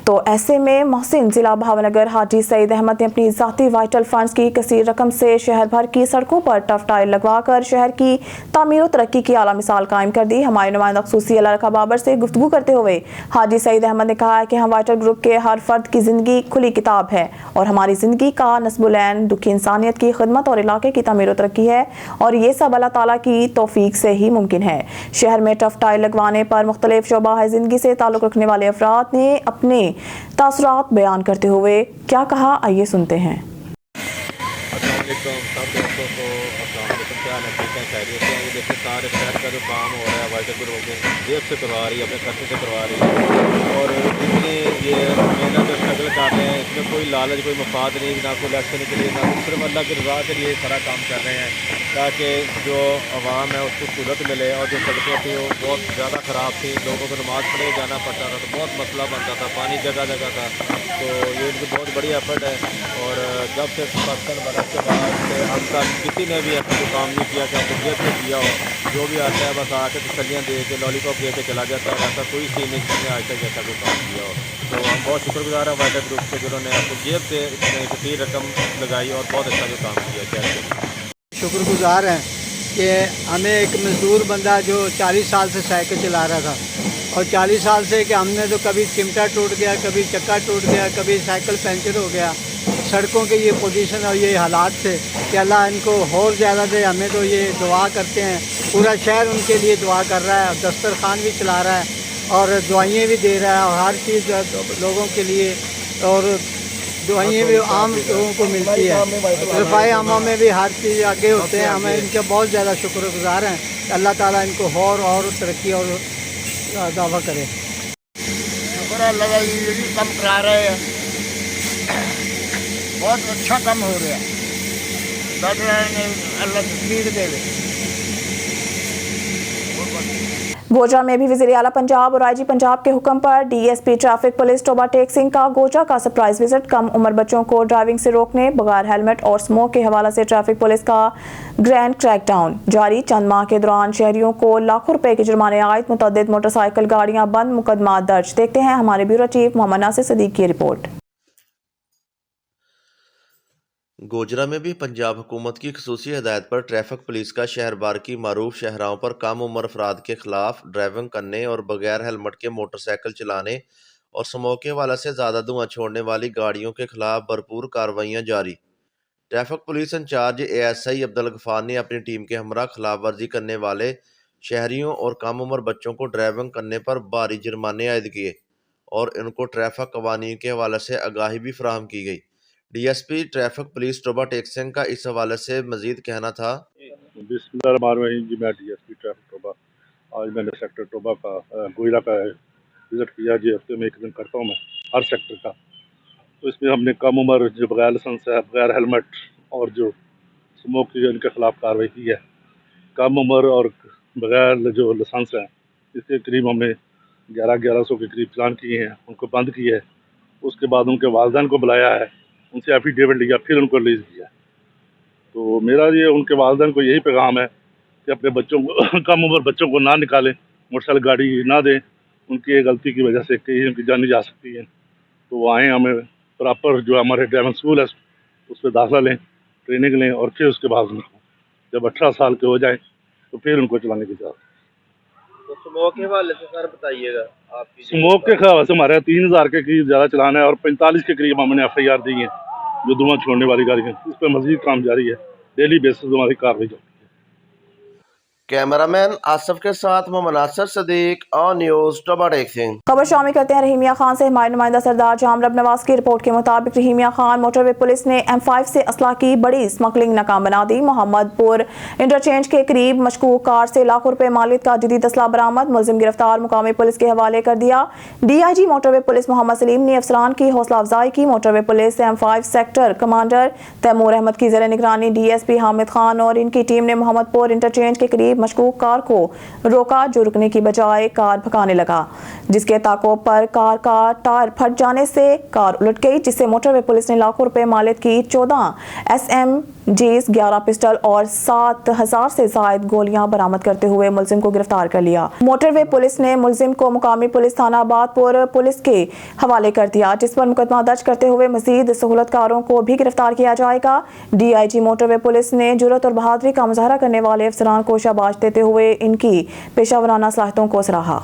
तो ऐसे में मोहसिन जिला भावनगर हाजी सईद अहमद ने अपनी ज़ाती वाइटल फंड्स की कसीर रकम से शहर भर की सड़कों पर टफ टाइल लगवाकर शहर की तामीर और तरक्की की आला मिसाल कायम कर दी। हमारे नुमाइंदा खसूसी अल्लाह रखा बाबर से गुफ्तगू करते हुए हाजी सईद अहमद ने कहा है कि हम वाइटल ग्रुप के हर फर्द की ज़िंदगी खुली किताब है और हमारी ज़िंदगी का नस्बुलैन दुखी इंसानियत की खिदमत और इलाके की तामीर और तरक्की है और ये सब अल्लाह ताला की तौफीक से ही मुमकिन है। शहर में टफ टाइल लगवाने पर मुख्तलिफ शोबा ज़िंदगी से ताल्लुक़ रखने वाले अफराद ने अपने तासुरात बयान करते हुए क्या कहा, आइए सुनते हैं। अस्सलाम वालेकुम सब दोस्तों को, अस्सलाम वालेकुम, क्या हाल है? ठीक है, खैरियत से हैं? ये देखिए सारे शहर का जो काम हो रहा है वाइटल ग्रुप के जेब से करवा रही है, अपने खर्चे से करवा रही है और इतनी ये मेहनत और स्ट्रगल कर रहे हैं, इसमें कोई लालच कोई मफाद नहीं, ना कोई इलेक्शन के लिए, ना सिर्फ अल्लाह की रज़ा के लिए सारा काम कर रहे हैं ताकि जो आवाम है उसको सहूलत मिले। और जो सड़कें थी वो बहुत ज़्यादा ख़राब थी, लोगों को नमाज़ पढ़ने जाना पड़ता था तो बहुत मसला बनता था, पानी जगह जगह था। तो ये इनकी बहुत बड़ी एफर्ट है और जब से पाकिस्तान बना के बाद से अब तक किसी ने भी ऐसा कोई काम नहीं किया कि आपको जेब से किया हो, जो भी आता है बस आके तसलियाँ दे के लॉलीपॉप दे के चला जाता है, ऐसा कोई सीन नहीं किसी ने आज तक ऐसा कोई काम किया हो। तो हम बहुत शुक्रगुजार हैं वाइटल ग्रुप से जिन्होंने आपको जेब से इतने कसीर रकम लगाई और बहुत अच्छा जो काम किया शहर के। शुक्रगुजार हैं कि हमें एक मजदूर बंदा जो 40 साल से साइकिल चला रहा था और 40 साल से कि हमने तो कभी चिमटा टूट गया, कभी चक्का टूट गया, कभी साइकिल पंचर हो गया, सड़कों के ये पोजीशन और ये हालात से कि अल्लाह इनको और ज़्यादा दे। हमें तो ये दुआ करते हैं, पूरा शहर उनके लिए दुआ कर रहा है, दस्तरखान भी चला रहा है और दुआएं भी दे रहा है और हर चीज़ लोगों के लिए और दुआएं भी आम लोगों को मिलती है। रफ़ाए आमा में भी हर चीज़ आगे होते हैं। हमें इनके बहुत ज़्यादा शुक्रगुजार हैं। अल्लाह ताला इनको और तरक्की और दावा करे। शुक्र है अल्लाह का, ये कम करा रहे हैं, बहुत अच्छा काम हो रहा है, बैठ रहे अल्लाह तस्वीर दे। गोजरा में भी वज़ीर आला पंजाब और आईजी पंजाब के हुक्म पर DSP traffic police Toba Tek Singh का गोजरा का सरप्राइज विजिट। कम उम्र बच्चों को ड्राइविंग से रोकने, बगैर हेलमेट और स्मोक के हवाला से ट्रैफिक पुलिस का ग्रैंड क्रैकडाउन जारी। चंद माह के दौरान शहरियों को लाखों रुपए के जुर्माने आयद, मुतअद्दिद मोटरसाइकिल गाड़ियां बंद, मुकदमा दर्ज। देखते हैं हमारे ब्यूरो चीफ मोहम्मद नासिर सदीक की रिपोर्ट। गोजरा में भी पंजाब हुकूमत की खसूसी हिदायत पर ट्रैफिक पुलिस का शहर भर की मारूफ शहराओं पर कम उम्र अफराद के खिलाफ ड्राइविंग करने और बगैर हेलमेट के मोटरसाइकिल चलाने और स्मोक के हवाले से ज़्यादा धुआं छोड़ने वाली गाड़ियों के खिलाफ भरपूर कार्रवाइयाँ जारी। Traffic police incharge ASI Abdul Ghaffar ने अपनी टीम के हमरा खिलाफ वर्जी करने वाले शहरियों और कम उम्र बच्चों को ड्राइविंग करने पर भारी जुर्माने आयद किए और इनको ट्रैफिक कवानीन के हवाले से आगाही भी फराहम की गई। DSP traffic police Toba Tek Singh का इस हवाले से मजीद कहना था। बिस्मिल्लाहिर्रहमानिर्रहीम जी, मैं डीएसपी ट्रैफिक टोबा, आज मैंने सेक्टर टोबा का गोयरा का विज़िट किया जी, हफ्ते में एक दिन करता हूँ मैं हर सेक्टर का। तो इसमें हमने कम उम्र जो बगैर लाइसेंस है, बगैर हेलमेट और जो स्मोक की इनके खिलाफ कार्रवाई की है। कम उम्र और बगैर जो लाइसेंस हैं इसके करीब हमने 1100 के करीब चालान किए हैं, उनको बंद किया है। उसके बाद उनके वालिदैन को बुलाया है, उनसे एफिडेविट लिया, फिर उनको रिलीज़ किया। तो मेरा ये उनके वालिदैन को यही पैगाम है कि अपने बच्चों को कम उम्र बच्चों को ना निकालें, मोटरसाइकिल गाड़ी ना दें, उनकी गलती की वजह से कहीं उनकी जानी जा सकती है। तो वो आएँ, हमें प्रॉपर जो हमारे ड्राइविंग स्कूल है उस पर दाखिला लें, ट्रेनिंग लें और फिर उसके बाद उनको जब 18 साल के हो जाए तो फिर उनको चलाने की इजाज़त। तो स्मोक के हवाले से सर बताइएगा आपकी। स्मोक के हवाले से हमारे 3000 के करीब ज़्यादा चलाना है और 45 के करीब हमने FIR दी है जो धुआं छोड़ने वाली गाड़ियाँ। इस पर मजीद काम जारी है, डेली बेसिस हमारी कार्रवाई होती है। कैमरामैन आसिफ के साथ मोहम्मद नासिर सदीक, ऑन न्यूज़ टोबा टेक सिंह। खबर शामिल करते हैं रहीमिया खान से। हमारे नुमाइंदा सरदार जामरब नवाज की रिपोर्ट के मुताबिक रहीमिया खान मोटरवे पुलिस ने M5 से असला की बड़ी स्मगलिंग नाकाम बना दी। मोहम्मदपुर इंटरचेंज के करीब मशकूक कार से लाखों रुपए मालियत का जदीद असला बरामद, मुलजिम गिरफ्तार, मुकामी पुलिस के हवाले कर दिया। DIG motorway police Mohammad Saleem ने अफसरान की हौसला अफजाई की। Motorway police M5 sector commander Taimur Ahmed की ज़ेर निगरानी DSP हामिद खान और इनकी टीम ने मोहम्मदपुर इंटरचेंज के करीब मशकूक कार को रोका, जो रुकने की बजाय कार भगाने लगा, जिसके ताकोब पर कार का टायर फट जाने से कार उलट गई, जिससे मोटरवे पुलिस ने लाखों रुपए मालियत की 14 SM जीस 11 पिस्टल और 7,000 से जायद गोलियां बरामद करते हुए मुलजिम को गिरफ्तार कर लिया। मोटरवे पुलिस ने मुलजिम को मुकामी पुलिस थाना आबादपुर पुलिस के हवाले कर दिया, जिस पर मुकदमा दर्ज करते हुए मजीद सहूलतकारों को भी गिरफ्तार किया जाएगा। DIG मोटरवे पुलिस ने जुर्रत और बहादुरी का मुजाहरा करने वाले अफसरान को शाबाश देते हुए इनकी पेशावराना सलाहियतों को सराहा।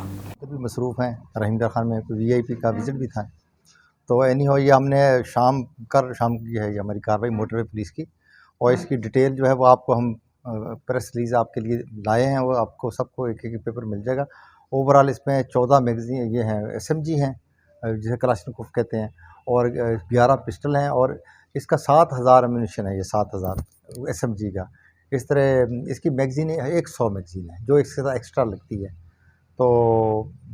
मसरूफ़ हैं, रहीमगढ़ खान में VIP का विज़िट भी था। तो एनी हो, ये हमने शाम की है ये हमारी कार्रवाई मोटरवे पुलिस की, और इसकी डिटेल जो है वो आपको हम प्रेस रिलीज़ आपके लिए लाए हैं, वो आपको सबको एक एक पेपर मिल जाएगा। ओवरऑल इसमें 14 मैगज़ीन ये हैं SMG हैं जिसे कलाशनिकोव कहते हैं, और 11 पिस्टल हैं, और इसका 7,000 एम्यूनेशन है, ये 7,000 SMG का। इस तरह इसकी मैगज़ीन 100 मैगज़ीन है जो इसके साथ एक्स्ट्रा लगती है। तो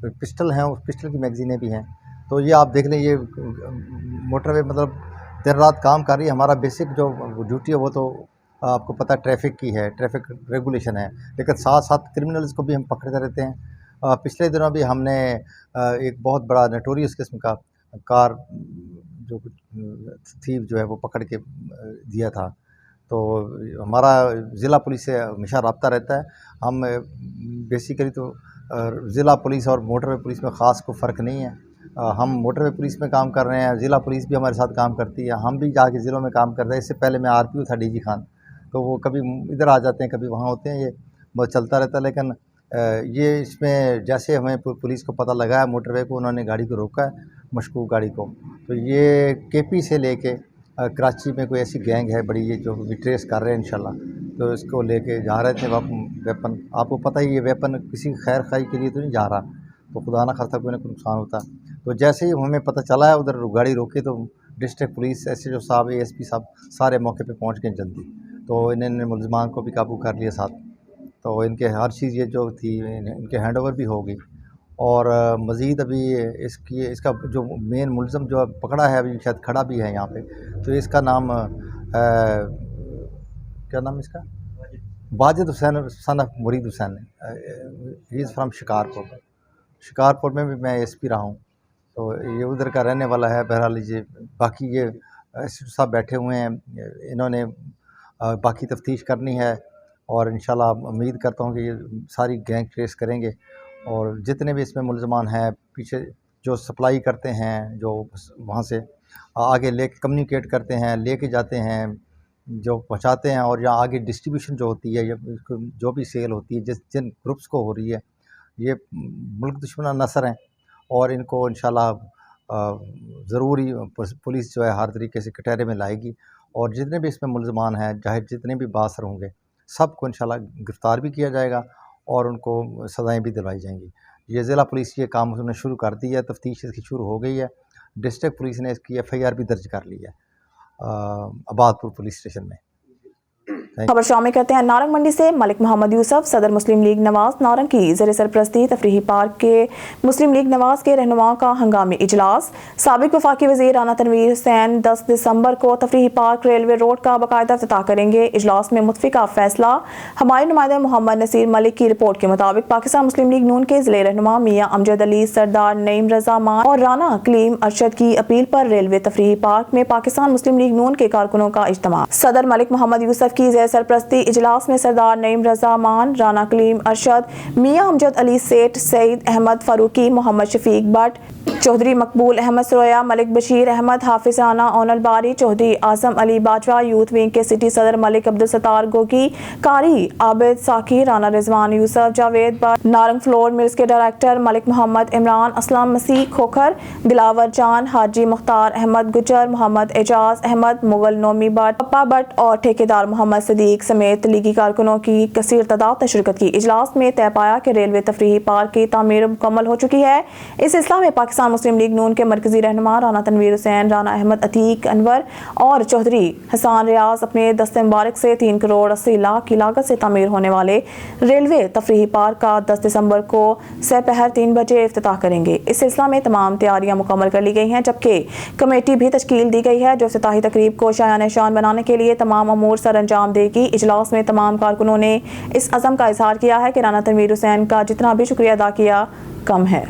पिस्टल हैं, उस पिस्टल की मैगज़ीनें भी हैं। तो ये आप देख लें, ये मोटरवे मतलब दिन रात काम कर रही है। हमारा बेसिक जो ड्यूटी है वो तो आपको पता है ट्रैफिक की है, ट्रैफिक रेगुलेशन है, लेकिन साथ साथ क्रिमिनल्स को भी हम पकड़ते रहते हैं। पिछले दिनों भी हमने एक बहुत बड़ा नोटोरियस किस्म का कार जो थीव जो है वो पकड़ के दिया था। तो हमारा ज़िला पुलिस से हमेशा रब्ता रहता है। हम बेसिकली तो ज़िला पुलिस और मोटरवे पुलिस में ख़ास कोई फ़र्क नहीं है। हम मोटरवे पुलिस में काम कर रहे हैं, ज़िला पुलिस भी हमारे साथ काम करती है, हम भी जाके ज़िलों में काम करते हैं। इससे पहले मैं RPO था DG खान, तो वो कभी इधर आ जाते हैं, कभी वहाँ होते हैं, ये बहुत चलता रहता है। लेकिन ये इसमें जैसे हमें पुलिस को पता लगा है मोटरवे को, उन्होंने गाड़ी को रोका है, मशकूक गाड़ी को। तो ये KP से लेके कराची में कोई ऐसी गैंग है बड़ी, ये जो भी ट्रेस कर रहे हैं इंशाल्लाह। तो इसको लेके जा रहे थे वेपन, आपको पता ही ये वेपन किसी खैर खाई के लिए तो नहीं जा रहा, तो खुदा ना खास्ता कोई ना कोई नुकसान होता। तो जैसे ही हमें पता चला है उधर गाड़ी रोकी, तो डिस्ट्रिक्ट पुलिस SHO साहब, ASP साहब सारे मौके पे पहुंच गए जल्दी। तो इन्होंने मुलजमान को भी काबू कर लिया साथ। तो इनके हर चीज़ ये जो थी इनके हैंड ओवर भी हो गई। और मज़ीद अभी इसका जो मेन मुलज़म जो पकड़ा है, अभी शायद खड़ा भी है यहाँ पे, तो इसका नाम क्या नाम इसका, वाजिद हुसैन सन ऑफ मुरीद हुसैन है। ही इज़ फ्राम शिकारपुर में भी मैं SP रहा हूँ, तो ये उधर का रहने वाला है। बहरहाल लीजिए, बाकी ये SHO साहब बैठे हुए हैं, इन्होंने बाकी तफ्तीश करनी है, और इंशाल्लाह उम्मीद करता हूँ कि ये सारी गैंग ट्रेस करेंगे। और जितने भी इसमें मुलजमान हैं, पीछे जो सप्लाई करते हैं, जो वहाँ से आगे ले कम्युनिकेट करते हैं, लेके जाते हैं, जो पहुँचाते हैं, और यहाँ आगे डिस्ट्रीब्यूशन जो होती है, जो भी सेल होती है जिन ग्रुप्स को हो रही है, ये मुल्क दुश्मना नसर हैं, और इनको इंशाल्लाह ज़रूरी पुलिस जो है हर तरीके से कटहरे में लाएगी। और जितने भी इसमें मुलजमान हैं, चाहे जितने भी बासर होंगे, सबको इंशाल्लाह गिरफ़्तार भी किया जाएगा और उनको सज़ाएँ भी दिलवाई जाएंगी। ये ज़िला पुलिस ये काम उन्होंने शुरू कर दी है, तफ्तीश इसकी शुरू हो गई है। डिस्ट्रिक्ट पुलिस ने इसकी FIR भी दर्ज कर ली है आबादपुर पुलिस स्टेशन में। खबर शामिल करते हैं नारंग मंडी से। मलिक मोहम्मद यूसुफ सदर मुस्लिम लीग नवाज नारंग की ज़ेर सरपरस्ती तफरीही पार्क के मुस्लिम लीग नवाज के रहनुमाओं का हंगामी इजलास। साबिक वफाकी वज़ीर राना तनवीर हुसैन 10 दिसंबर को तफरीही पार्क रेलवे रोड का बाकायदा इफ्तिताह करेंगे। इजलास में मुतफ़िका फैसला। हमारे नुमाइंदा मोहम्मद नसीर मलिक की रिपोर्ट के मुताबिक पाकिस्तान मुस्लिम लीग नून के ज़िले रहनुमा मियाँ अमजद अली, सरदार नईम रज़ा मान और राना कलीम अरशद की अपील पर रेलवे तफरीही पार्क में पाकिस्तान मुस्लिम लीग नून के कारकुनों का इज्तिमा। सदर मलिक मोहम्मद यूसुफ की ज़ेर सरपरस्ती इजलास में सरदार नईम रज़ा मान, राना कलीम अरशद, मियाँ अमजद अली सेठ, सईद अहमद फारूकी, मोहम्मद शफीक भट्ट, चौधरी मकबूल अहमद सरोया, मलिक बशीर अहमद, हाफिज राना ओनल बारी, चौधरी आजम अली बाजवा, यूथ विंग के सिटी सदर मलिक अब्दुल सत्तार गोगी, कारी आबिद साकी, राना रिजवान यूसुफ, जावेद भट्ट, नारंग फ्लोर मिल्स के डायरेक्टर मलिक मोहम्मद इमरान, असलम मसीह खोखर, दिलावर जान, हाजी मुख्तार अहमद गुजर, मोहम्मद एजाज अहमद, मुगल नोमी भट्ट, पप्पा भट्ट और ठेकेदार मोहम्मद सदीक समेत लीगी कारकुनों की कसीर तादाद ने शिरकत की। इजलास में तय पाया कि रेलवे तफरीही पार्क की तामीर मुकम्मल हो चुकी है। इस सिलसिला में पाकिस्तान मुस्लिम लीग नून के मरकजी रहनुमा राना तनवीर हुसैन, राना अहमद अतीक अनवर और चौधरी हसान रियाज अपने दस्ते मुबारक से 3 करोड़ 80 लाख की लागत से तामीर होने वाले रेलवे तफरीही पार्क का 10 दिसंबर को सपहर 3 बजे इफ्तिताह करेंगे। इस सिलसिला में तमाम तैयारियां मुकम्मल कर ली गई हैं, जबकि कमेटी भी तश्कील दी गई है जो इफ्तिताही तकरीब को शाया निशान बनाने के लिए तमाम अमूर सर अंजाम देगी। इजलास में तमाम कारकुनों ने इस अज़म का इजहार किया है कि राना तनवीर हुसैन का जितना भी शुक्रिया अदा किया कम है।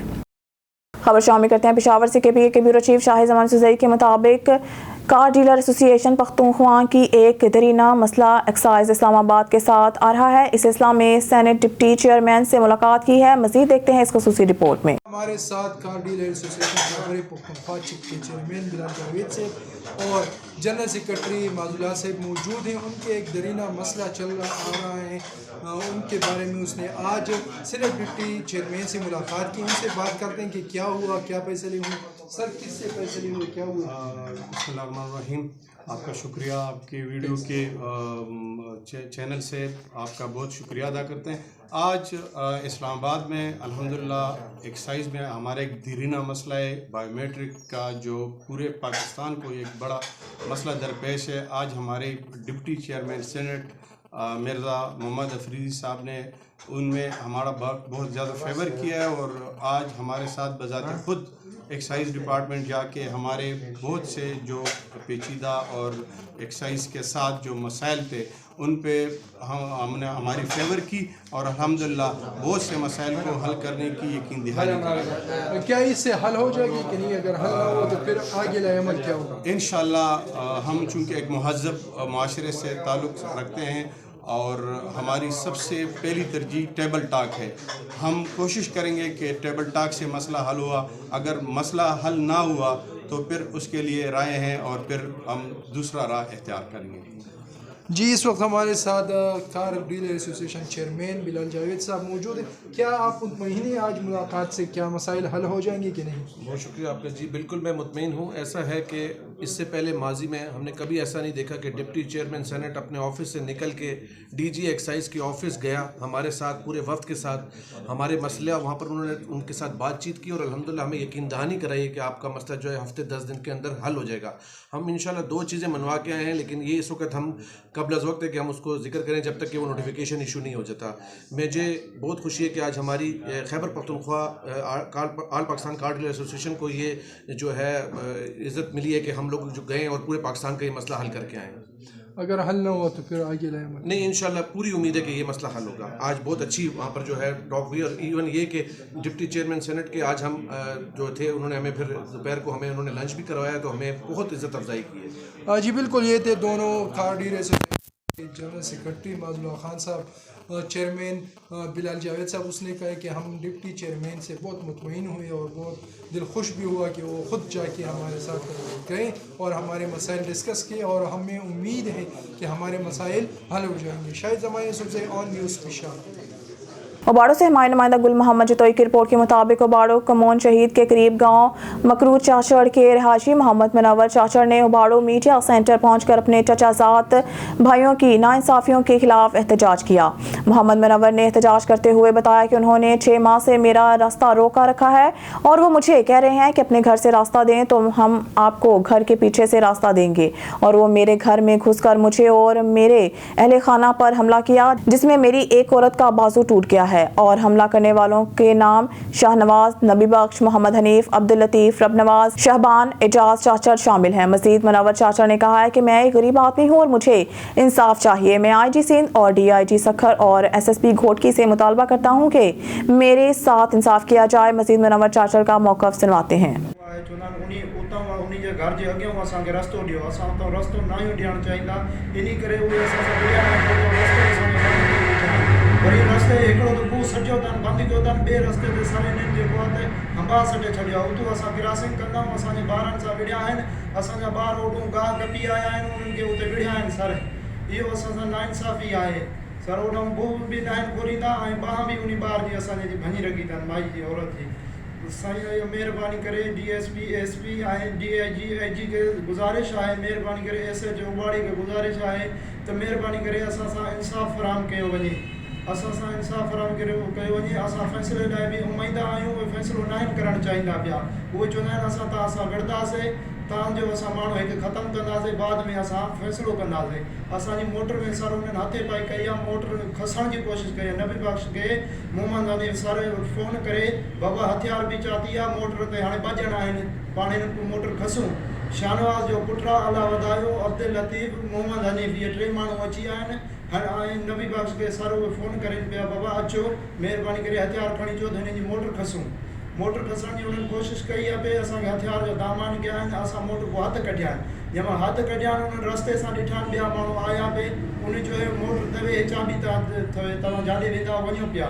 खबर शामिल करते हैं पेशावर से। KPA के ब्यूरो चीफ शाहिद जमान सुजई के मुताबिक कार डीलर एसोसिएशन पख्तूनख्वा की एक दरीना मसला एक्साइज इस्लामाबाद के साथ आ रहा है। इस सिलसिला में सेनेट डिप्टी चेयरमैन से मुलाकात की है। मजीद देखते हैं इस खसूसी रिपोर्ट में। हमारे साथ कार डीलर एसोसिएशन पख्तूनख्वा के चेयरमैन बिलाल जावेद साहब और जनरल सेक्रेटरी माजुला साहब मौजूद हैं। उनके एक दरीना मसला चल रहा है, उनके बारे में उसने आज सेनेट डिप्टी चेयरमैन से मुलाकात की। उनसे बात करते हैं कि क्या हुआ, क्या फैसले हुए, सर किससे फैसले हुए, क्या हुआ। बिस्मिल्लाहिर्रहमानिर्रहीम। आपका शुक्रिया, आपके वीडियो के चैनल से आपका बहुत शुक्रिया अदा करते हैं। आज इस्लामाबाद में अल्हम्दुलिल्लाह एक्साइज में हमारा एक दरीना मसला है बायोमेट्रिक का, जो पूरे पाकिस्तान को एक बड़ा मसला दरपेश है। आज हमारे deputy chairman senate Mirza Mohammad Afridi साहब ने उनमें हमारा बहुत ज़्यादा फेवर किया है और आज हमारे साथ बजाते खुद एक्साइज डिपार्टमेंट जाके हमारे बहुत से जो पेचीदा और एक्साइज के साथ जो मसाइल थे उन पे हमने हमारी फेवर की और अल्हम्दुलिल्लाह बहुत से मसाइल को हल करने की यकीन दिहाई। क्या इससे हल हो जाएगी कि नहीं? अगर हल ना हो तो फिर आगे अमल क्या होगा? इंशाअल्लाह हम चूँकि एक महज़ब माशरे से ताल्लुक़ रखते हैं और हमारी सबसे पहली तरजीह टेबल टॉक है। हम कोशिश करेंगे कि टेबल टॉक से मसला हल हुआ, अगर मसला हल ना हुआ तो फिर उसके लिए राय हैं और फिर हम दूसरा राह इख्तियार करेंगे। जी, इस वक्त हमारे साथ car dealer association chairman Bilal Javed साहब मौजूद हैं। क्या आप मुतमईन हैं आज मुलाकात से, क्या मसाइल हल हो जाएंगे कि नहीं? बहुत शुक्रिया आपका। जी बिल्कुल मैं मुतमईन हूँ। ऐसा है कि इससे पहले माजी में हमने कभी ऐसा नहीं देखा कि डिप्टी चेयरमैन सेनेट अपने ऑफिस से निकल के डीजी एक्साइज के ऑफिस गया, हमारे साथ पूरे वफ्द के साथ हमारे मसले वहाँ पर उन्होंने उनके साथ बातचीत की और अल्हम्दुलिल्लाह हमें यकीन दहानी कराई कि आपका मसला जो है हफ्ते 10 दिन के अंदर हल हो जाएगा। हम इंशाल्लाह 2 चीज़ें मनवा के आए हैं, लेकिन ये इस वक्त हम कबल अज़ वक्त है कि हम उसको जिक्र करें जब तक कि वो नोटिफिकेशन इशू नहीं हो जाता। मुझे बहुत खुशी है कि आज हमारी खैबर पख्तूनख्वा आल पाकिस्तान कार डीलर एसोसिएशन को ये जो है इज़्ज़त मिली है कि हम लोग जो गए और पूरे पाकिस्तान का ये मसला हल करके आए हैं। अगर हल ना हुआ तो फिर आगे नहीं, इंशाल्लाह पूरी उम्मीद है कि ये मसला हल होगा। आज बहुत अच्छी वहाँ पर जो है टॉक हुई और इवन ये कि डिप्टी चेयरमैन सेनेट के आज हम जो थे उन्होंने हमें फिर दोपहर को हमें उन्होंने लंच भी करवाया, तो हमें बहुत इज़्ज़त अफजाई की है। जी बिल्कुल, ये थे दोनों car dealer general secretary Majula Khan साहब, चेयरमैन बिलाल जावेद साहब। उसने कहा कि हम डिप्टी चेयरमैन से बहुत मुतमईन हुए और बहुत दिल खुश भी हुआ कि वो ख़ुद जाके हमारे साथ गए और हमारे मसाइल डिस्कस किए और हमें उम्मीद है कि हमारे मसाइल हल हो जाएंगे। शायद ज़माने से ऑन न्यूज़ स्पेशल। उबाड़ो से हमारे नुमाइंदा गुल मोहम्मद जतोई की रिपोर्ट के मुताबिक उबाड़ो कमोन शहीद के करीब गांव मकरूर चाचड़ के रहायशी मोहम्मद मुनव्वर चाचड़ ने उबाड़ो मीडिया सेंटर पहुंचकर अपने चचाजात भाइयों की नाइंसाफियों के खिलाफ एहतजाज किया। मोहम्मद मुनव्वर ने एहतजाज करते हुए बताया कि उन्होंने 6 माह से मेरा रास्ता रोका रखा है और वो मुझे कह रहे हैं कि अपने घर से रास्ता दें तो हम आपको घर के पीछे से रास्ता देंगे, और वो मेरे घर में घुसकर मुझे और मेरे अहले खाना पर हमला किया, जिसमें मेरी एक औरत का बाजू टूट गया है और हमला करने वालों के नाम शाहनवाज, नबी बख्श, मोहम्मद हनीफ, अब्दुल लतीफ, रबनवाज, शहबान, एजाज चाचड़ शामिल हैं। मजीद मुनव्वर चाचड़ ने कहा है कि मैं एक गरीब आदमी हूँ और मुझे इंसाफ चाहिए। मैं IG सिंध और DIG सखर और SSP घोटकी से मुतालबा करता हूँ कि मेरे साथ इंसाफ किया जाए। मजीद मुनव्वर चाचड़ का मौक़िफ़ सुनवाते हैं। घर जे अॻियां असांखे रस्तो ॾियो, असां उतां रस्तो न ई ॾियणु चाहींदा, इन करे उहे वरी रस्ते हिकिड़ो त पोइ सॼो अथनि बंदि कयो अथनि, ॿिए रस्ते ते सर इन्हनि जेको आहे हंबा सटे छॾियो आहे। उतो असां क्रॉसिंग कंदा आहियूं, असांजे ॿारनि सां विढ़िया आहिनि, असांजा ॿार ओॾो गाह कपी आया आहिनि, उन्हनि खे उते विढ़िया आहिनि। सर इहो असां सां नाइंसाफ़ी आहे। सर ओॾो बूब बि न आहिनि खोलींदा ऐं बाह बि उन ॿार जी असांजे भञी रखी अथनि, माई जी औरत जी। साईं इहो महिरबानी करे DSP SP ऐं DIG खे गुज़ारिश आहे, महिरबानी करे SH उबाड़ी खे गुज़ारिश आहे त महिरबानी करे असां सां इंसाफ़ फ़राहम कयो वञे, असां सां इंसाफ़ फ़राहम कयो वञे। असां फ़ैसिले लाइ बि उमीदा आहियूं, उहे फ़ैसिलो न आहिनि करणु चाहींदा पिया। उहे चवंदा आहिनि असां तव्हां सां गॾंदासीं, तव्हांजो असां माण्हू हिकु ख़तमु कंदासीं, बाद में असां फ़ैसिलो कंदासीं। असांजी मोटर में सर उन्हनि हथे पाई कई आहे, मोटर खसण जी कोशिशि कई आहे। नबी बख्श खे मोहम्मद हनीफ सर फ़ोन करे बाबा हथियार बि चाती आहे, मोटर ते हाणे 2 ॼणा आहिनि, पाण हिननि मोटर खसूं। शाहनवाज़ जो पुटु आहे, अला वधायो, अब्दुल लतीफ़, मोहम्मद हनीफ, इहे 3 माण्हू अची विया आहिनि। नबी बख्श के सर उहे फ़ोन करेनि पिया बाबा अचो, महिरबानी करे हथियार खणी अचो त हिननि जी मोटर खसूं। मोटर खसण जी उन्हनि कोशिशि कई आहे पे असांखे हथियार जो दामान कया आहिनि असां मोटर को हथ कढिया आहिनि जंहिंमें हथ कढिया आहिनि उन्हनि रस्ते सां ॾिठा आहिनि ॿिया माण्हू आया पे उन चयो मोटर दॿे चाबी तव्हां जाॾे वेंदा वञो पिया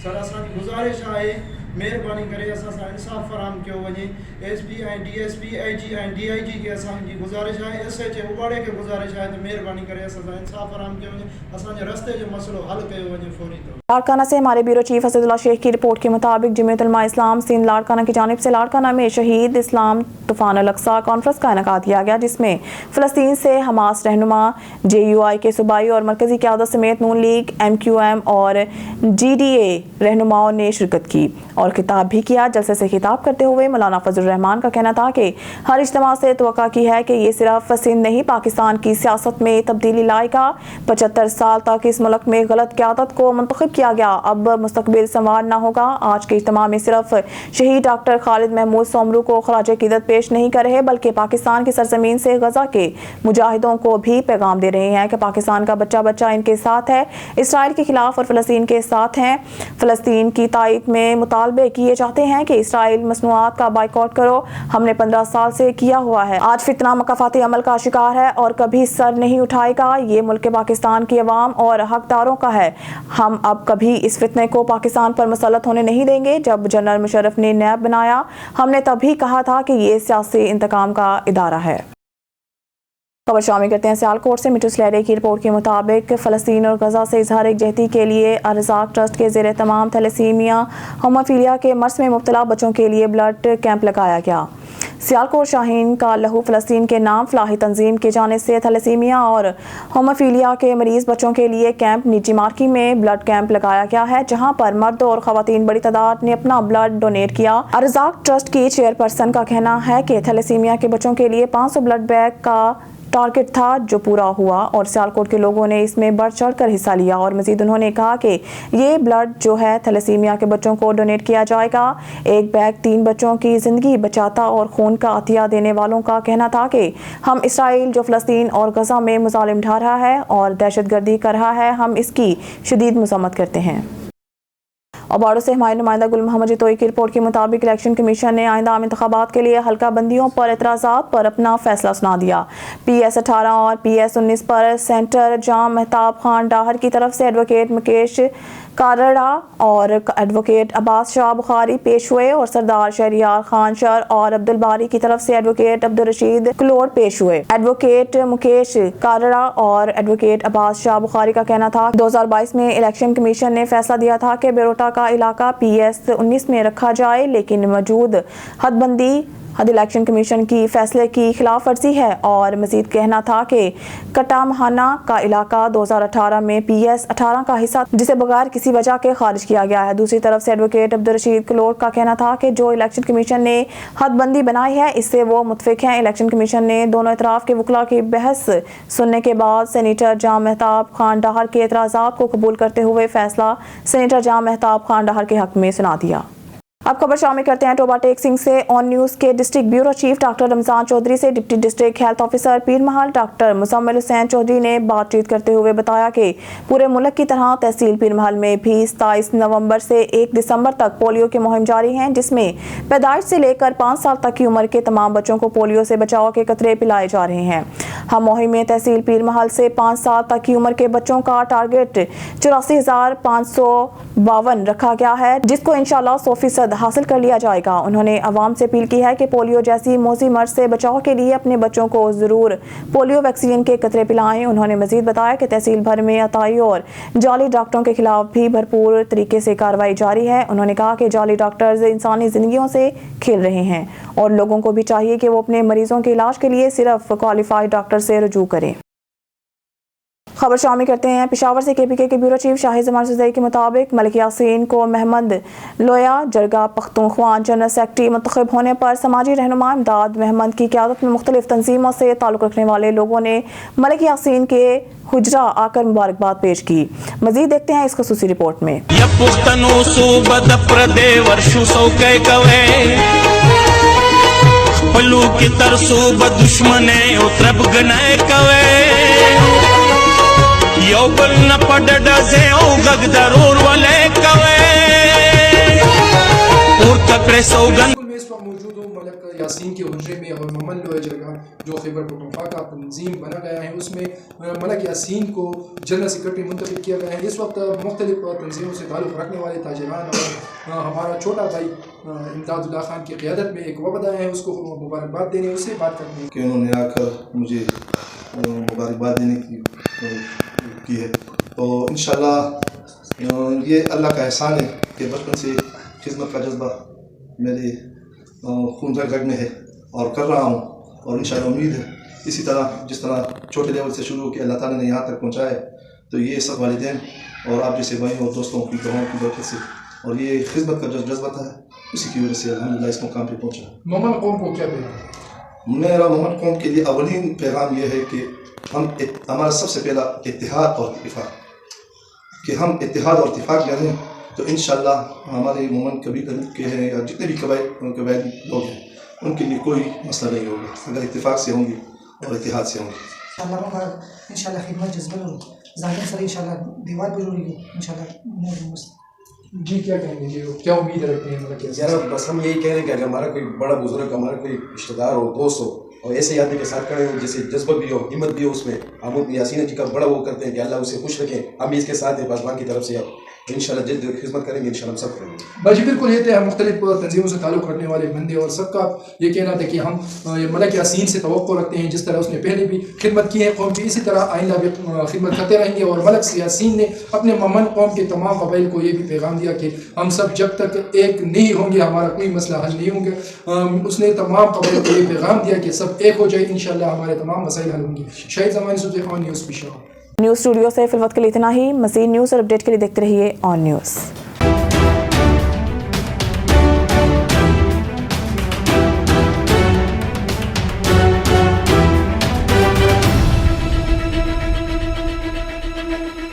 सर असांजी गुज़ारिश आहे महिरबानी करे असां सां इंसाफ़ फराहम कयो वञे SP ऐं DSP IG ऐं DIG खे असांजी गुज़ारिश आहे SH उबाड़े खे गुज़ारिश आहे त महिरबानी करे असां सां इंसाफ़ फराहम कयो वञे असांजे रस्ते जो मसइलो हल कयो वञे फौरी तौर लाड़काना से हमारे ब्यूरो चीफ असदुल्ला शेख की रिपोर्ट के मुताबिक जमीयत उलमा इस्लाम सिंध लाड़काना की जानिब से लाड़काना में शहीद इस्लाम तूफान अल-अक्सा कॉन्फ्रेंस का इनेकाद किया गया जिसमें फ़लस्तीन से हमास रहनुमा JUI के सूबाई और मरकज़ी क़यादत समेत नून लीग MQM और GDA रहनुमाओं ने शिरकत की और खिताब भी किया। जलसे से खिताब करते हुए मौलाना फजल रहमान का कहना था कि हर इज्तिमा से तवक्का की है कि ये सिर्फ सिंध नहीं पाकिस्तान की सियासत में तब्दीली लाएगा। 75 साल तक इस मुल्क में गलत क़यादत को मुंतखब किया गया, अब मुस्तकबिल संवारना होगा। आज के इज्तिमा में सिर्फ शहीद डॉक्टर खालिद महमूद सोमरू को खराज अक़ीदत पेश नहीं कर रहे बल्कि पाकिस्तान की सरजमीन से गजा के मुजाहिदों को भी पैगाम दे रहे हैं कि पाकिस्तान का बच्चा बच्चा इनके साथ है, इसराइल के खिलाफ और फ़लस्तीन के साथ हैं। फ़लस्तीन की तायद में मुतालबे किए जाते हैं कि इसराइल मसनूआत का बाइकआउट करो, हमने 15 साल से किया हुआ है। आज फितना मकाफाती अमल का शिकार है और कभी सर नहीं उठाएगा। ये मुल्क पाकिस्तान की अवाम और हकदारों का है। हम अब कभी इस फितने को पाकिस्तान पर मुसल्लत होने नहीं देंगे। जब जनरल मुशर्रफ ने नैब बनाया हमने तभी कहा था कि ये सियासी इंतकाम का इदारा है। खबर शामिल करते हैं सियालकोट से। मिट्टू स्लेरे की रिपोर्ट के मुताबिक फ़लस्तीन और गजा से इजहार यकजहती के लिए अर्ज़ाक ट्रस्ट के ज़ेर तमाम थैलेसीमिया होमोफीलिया के मर्ज़ में मुब्तला बच्चों के लिए ब्लड कैंप लगाया गया। सियालकोट शाहीन का लहू फ़लस्तीन के नाम फलाही तंजीम की जानिब से थैलेसीमिया और होमोफीलिया के मरीज़ बच्चों के लिए कैंप नीची मार्की में ब्लड कैंप लगाया गया है जहां पर मर्द और ख़वातीन बड़ी तादाद ने अपना ब्लड डोनेट किया। अर्ज़ाक ट्रस्ट की चेयरपर्सन का कहना है कि थैलेसीमिया के बच्चों के लिए 500 ब्लड बैंक का टारगेट था जो पूरा हुआ और सियालकोट के लोगों ने इसमें बढ़ चढ़ कर हिस्सा लिया और मजीद उन्होंने कहा कि ये ब्लड जो है थैलेसीमिया के बच्चों को डोनेट किया जाएगा। एक बैग 3 बच्चों की ज़िंदगी बचाता और खून का अतिया देने वालों का कहना था कि हम इसराइल जो फ़लस्तीन और गजा में मुजालिम ढा रहा है और दहशतगर्दी कर रहा है, हम इसकी शदीद मज़म्मत करते हैं। और बाड़ो से हमारे नुमाइंदा गुल मोहम्मद जितोई की रिपोर्ट के मुताबिक इलेक्शन कमीशन ने आइंदा आम इंतखाबात के लिए हल्का बंदियों पर एतराज़ात पर अपना फैसला सुना दिया। PS 18 और PS 19 पर सेंटर जाम महताब खान डाहर की तरफ से एडवोकेट मुकेश कारड़ा और एडवोकेट अब्बास शाह बुखारी पेश हुए और सरदार शहरियार खान शर और अब्दुल बारी की तरफ से एडवोकेट अब्दुल रशीद क्लोर पेश हुए। एडवोकेट मुकेश कारड़ा और एडवोकेट अब्बास शाह बुखारी का कहना था 2022 में इलेक्शन कमीशन ने फैसला दिया था कि बेरोटा का इलाका PS 19 में रखा जाए, लेकिन मौजूद हद इलेक्शन कमीशन की फैसले की खिलाफ वर्जी है और मजीद कहना था कि कटामहाना का इलाका 2018 में PS 18 का हिस्सा जिसे बगैर किसी वजह के खारिज किया गया है। दूसरी तरफ से एडवोकेट अब्दुल रशीद क्लोर का कहना था कि जो इलेक्शन कमीशन ने हदबंदी बनाई है इससे वो मुतफिक हैं। इलेक्शन कमीशन ने दोनों इतराफ के वकला की बहस सुनने के बाद सेनेटर जाम महताब खान डाहर के एतराज़ात को कबूल करते हुए फैसला सेनेटर जाम महताब खान डाहर के हक में सुना दिया। अब खबर शामिल करते हैं टोबा टेक सिंह से। ऑन न्यूज़ के district bureau chief doctor Ramzan Chaudhry से deputy district health officer Pirmahal doctor Muzammil Hussain Chaudhry ने बातचीत करते हुए बताया कि पूरे मुल्क की तरह तहसील पीरमहल में भी 27 नवंबर से 1 दिसंबर तक पोलियो की मुहिम जारी है, जिसमें पैदाइश से लेकर 5 साल तक की उम्र के तमाम बच्चों को पोलियो से बचाव के कतरे पिलाए जा रहे हैं। हम मुहिम में तहसील पीरमहल से 5 साल तक की उम्र के बच्चों का टारगेट 84,552 रखा गया है, जिसको इंशाल्लाह 100% हासिल कर लिया जाएगा। उन्होंने आवाम से अपील की है कि पोलियो जैसी मौजी मर्ज से बचाव के लिए अपने बच्चों को जरूर पोलियो वैक्सीन के कतरे पिलाएं। उन्होंने मजीद बताया कि तहसील भर में अताई और जाली डॉक्टरों के खिलाफ भी भरपूर तरीके से कार्रवाई जारी है। उन्होंने कहा कि जाली डॉक्टर्स इंसानी जिंदगियों से खेल रहे हैं और लोगों को भी चाहिए कि वो अपने मरीजों के इलाज के लिए सिर्फ क्वालिफाइड डॉक्टर से रुजू करें। खबर शामिल करते हैं पेशावर से। KPK के ब्यूरो चीफ शाहिद जमान सुजई के मुताबिक मलिक यासीन को महमद लोया जरगा पख्तूनख्वा जनरल सेक्रेटरी मुंतखब होने पर समाजी रहनुमा इमदाद महमद की क़यादत में मुख्तलिफ तंजीमों से ताल्लुक़ रखने वाले लोगों ने मलिक यासीन के हुजरा आकर मुबारकबाद पेश की। मजीद देखते हैं इस खसूसी रिपोर्ट में। यो बल न पड़ डसे ओ गग जरूर वाले कवे मैं इस वक्त मौजूद हूँ मलक यासीन के हुजरे में और ममन लोहे जगह जो खैबर पख्तूनख्वा का तंजीम बना गया है उसमें मलक यासीन को जनरल सेक्रेटरी मुंतखब किया गया है। इस वक्त मुख्तलिफ तंजीमों से ताल्लुक़ रखने वाले ताजरान और हमारा छोटा भाई इमदादुल्लाह खान की क़ियादत में एक वफद आया है, उसको मुबारकबाद देने उससे बात करनी है कि उन्होंने आकर मुझे मुबारकबाद देने की है। तो इंशाल्लाह ये अल्लाह का एहसान है कि बचपन से खिदमत का जज्बा मेरे खून रग रग में है और कर रहा हूँ, और इंशाल्लाह उम्मीद है इसी तरह जिस तरह छोटे लेवल से शुरू किया अल्लाह ताला ने यहाँ तक पहुँचाया है, तो ये सब वालिदैन और आप जैसे भाई और दोस्तों की दुआओं की बरकत से और ये खिदमत का जो जज्बा था उसी की वजह से अल्हम्दुलिल्लाह इस मुकाम पे पहुँचा। मोमन कौम को क्या पैगाम? मेरा मोमन कौम के लिए अवलीन पैगाम ये है कि हमारा सबसे पहला इत्तेहाद और इत्तिफाक, कि हम इत्तेहाद और इत्तिफाक में रहें तो इंशाल्लाह हमारे मोमन कभी के हैं या जितने भी कबायली लोग हैं उनके लिए कोई मसला नहीं होगा अगर इत्तेफाक से होंगे और इत्तेहाद से होंगे। इंशाल्लाह खिदमत जज्बा ज़ाहिर सर इंशाल्लाह दीवार पर होगी इंशाल्लाह। जी क्या कहेंगे जी, क्या उम्मीद रखते हैं मतलब यार बस हम यही कह रहे हैं कि अगर हमारा कोई बड़ा बुजुर्ग हमारा कोई रिश्तेदार हो दोस्त हो और ऐसे आदमी के साथ खड़े हो जैसे जज्बा भी हो हिम्मत भी हो उसमें, हम यासीन जी का बड़ा वो करते हैं कि अल्लाह उसे खुश रखें, हम भी इसके साथ हैं पासवान की तरफ से इंशाल्लाह जिद खिदमत करेंगे इंशाल्लाह हम सब करेंगे। बाजी बिल्कुल ये थे मुख्तलिफ तंजीमों से ताल्लुक़ रखने वाले बंदे और सबका ये कहना था कि हम मलक यासीन से तवक्को रखते हैं जिस तरह उसने पहले भी खिदमत की है कौम की, इसी तरह आइंदा भी खिदमत करते रहेंगे। और मलक यासीन ने अपने ममन कौम के तमाम कबाइल को ये भी पैगाम दिया कि हम सब जब तक एक नहीं होंगे हमारा कोई मसला हल नहीं होंगे। उसने तमाम कबाइल को ये पैगाम दिया कि सब एक हो जाए, इंशाल्लाह हमारे तमाम मसाइल हल होंगे। शहीद ज़मानी सुबह ऑन न्यूज़ पेशा। न्यूज़ स्टूडियो से फिलवक्त के लिए इतना ही। मज़ीद न्यूज़ और अपडेट के लिए देखते रहिए ऑन न्यूज़।